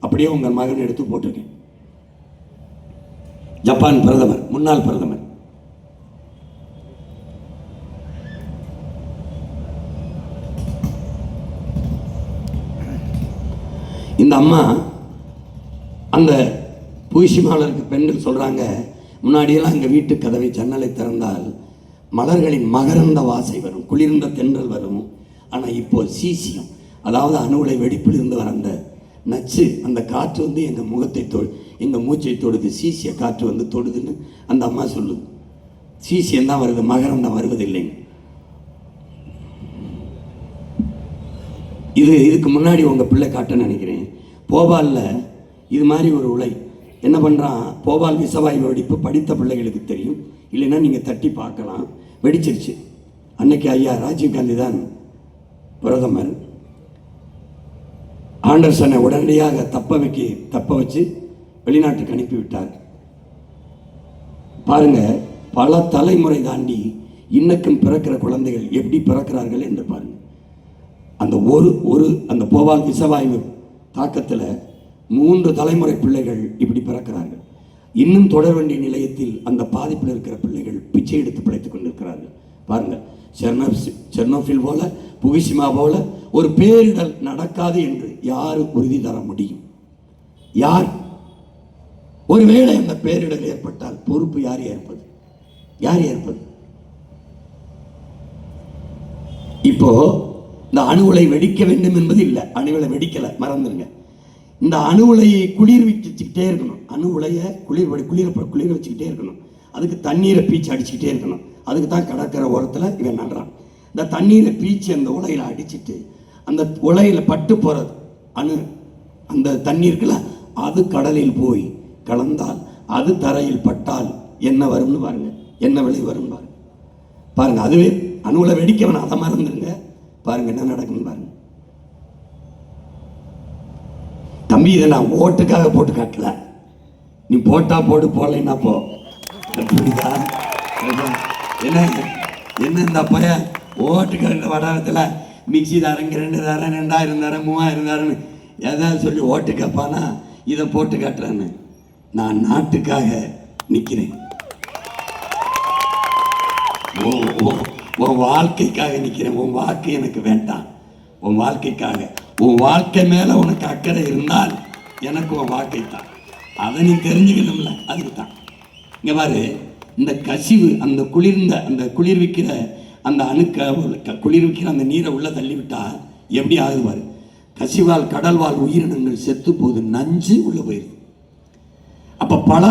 அப்படியே உங்கள் மகன் எடுத்து போட்டிருக்கேன். ஜப்பான் பிரதமர், முன்னாள் பிரதமர். இந்த அம்மா அந்த புகுஷிமாவில் இருக்க பெண்கள் சொல்றாங்க, முன்னாடியெல்லாம் எங்கள் வீட்டு கதவை ஜன்னலை திறந்தால் மலர்களின் மகரந்த வாசை வரும், குளிர்ந்த தென்றல் வரும். ஆனால் இப்போ சீசியம், அதாவது அணு உலை வெடிப்பில் இருந்து வர அந்த நச்சு, அந்த காற்று வந்து எங்கள் முகத்தை எங்கள் மூச்சை தொடுது, சீசிய காற்று வந்து தொடுதுன்னு அந்த அம்மா சொல்லுது. சீசியம் தான் வருது, மகரம் தான் வருவதில்லைங்க. இதுக்கு முன்னாடி உங்கள் பிள்ளை காட்ட நினைக்கிறேன். போபாலில் இது மாதிரி ஒரு உலை என்ன பண்ணுறான், போபால் விஷவாயு வெடிப்பு படித்த பிள்ளைகளுக்கு தெரியும், இல்லைன்னா நீங்கள் தட்டி பார்க்கலாம். வெடிச்சிருச்சு. அன்னைக்கு ஐயா ராஜீவ்காந்தி தான் பிரதமர். ஆண்டர்சனை உடனடியாக தப்ப வச்சு வெளிநாட்டுக்கு அனுப்பிவிட்டார். பாருங்க, பல தலைமுறை தாண்டி இன்னக்கும் பிறக்கிற குழந்தைகள் எப்படி பிறக்கிறார்கள் என்று பாருங்க. அந்த அந்த போபால் விஷவாயு தாக்கத்தில் 3 தலைமுறை பிள்ளைகள் இப்படி பிறக்கிறார்கள். இன்னும் தொடர் வேண்டிய நிலையத்தில் அந்த பாதிப்பில் இருக்கிற பிள்ளைகள் பிச்சை எடுத்து பிழைத்துக் கொண்டிருக்கிறார்கள். பாருங்க, செர்னோபில் போல, புகுஷிமா போல ஒரு பேரிடர் நடக்காது என்று யார் உறுதி தர முடியும்? யார்? ஒருவேளை அந்த பேரிடர் ஏற்பட்டால் பொறுப்பு யார் ஏற்பது? யார் ஏற்பது? இப்போ இந்த அணு உலை வெடிக்க வேண்டும் என்பது இல்லை. அணு உலை வெடிக்கலை, மறந்துருங்க. இந்த அணு உலையை குளிர்விச்சுக்கிட்டே இருக்கணும். அணு உலையை குளிர வச்சுக்கிட்டே இருக்கணும். அதுக்கு தண்ணீரை பீச்சு அடிச்சுக்கிட்டே இருக்கணும். அதுக்கு தான் கடற்கரை ஓரத்தில் இவன் நடுறான். இந்த தண்ணீரை பீச்சு அந்த உலையில் அடிச்சுட்டு அந்த உலையில் பட்டு போகிறது அணு, அந்த தண்ணீருக்குள்ள அது கடலில் போய் கலந்தால், அது தரையில் பட்டால் என்ன வரும்னு பாருங்க, என்ன விளைவு வரும் பாருங்க. பாருங்க, அதுவே அணு உலை வெடிக்க வேணாம், அதை மறந்துருங்க. பாருங்க என்ன நடக்குன்னு பாருங்க. தம்பி, இதை நான் ஓட்டுக்காக போட்டு காட்டல, நீ போட்டா போட்டு போடலைன்னா போ. புரியுதா? என்ன இந்த பையன் ஓட்டுக்கார வடாரத்தில் மிக்சி தரங்க 2 தரம் 2000 தரம் 3000 தரம்னு ஏதாவது சொல்லி ஓட்டு கேட்பானா? இதை போட்டு காட்டுறேன்னு. நான் நாட்டுக்காக நிற்கிறேன், உன் வாழ்க்கைக்காக நிற்கிறேன். உன் வாக்கு எனக்கு வேண்டாம். உன் வாழ்க்கைக்காக, உன் வாழ்க்கை மேலே உனக்கு அக்கறை இருந்தால் எனக்கு உன் வாழ்க்கை தான். அதை நீ தெரிஞ்சுக்கணும்ல, அதுக்கு தான். இங்கே பாரு, இந்த கசிவு, அந்த குளிர்விக்கிற அந்த குளிர்விக்கிற அந்த நீரை உள்ளே தள்ளிவிட்டா எப்படி ஆகுது பாரு. கசிவால் கடல்வாழ் உயிரினங்கள் செத்து போகுது, நஞ்சு உள்ளே போயிடுது. அப்போ பல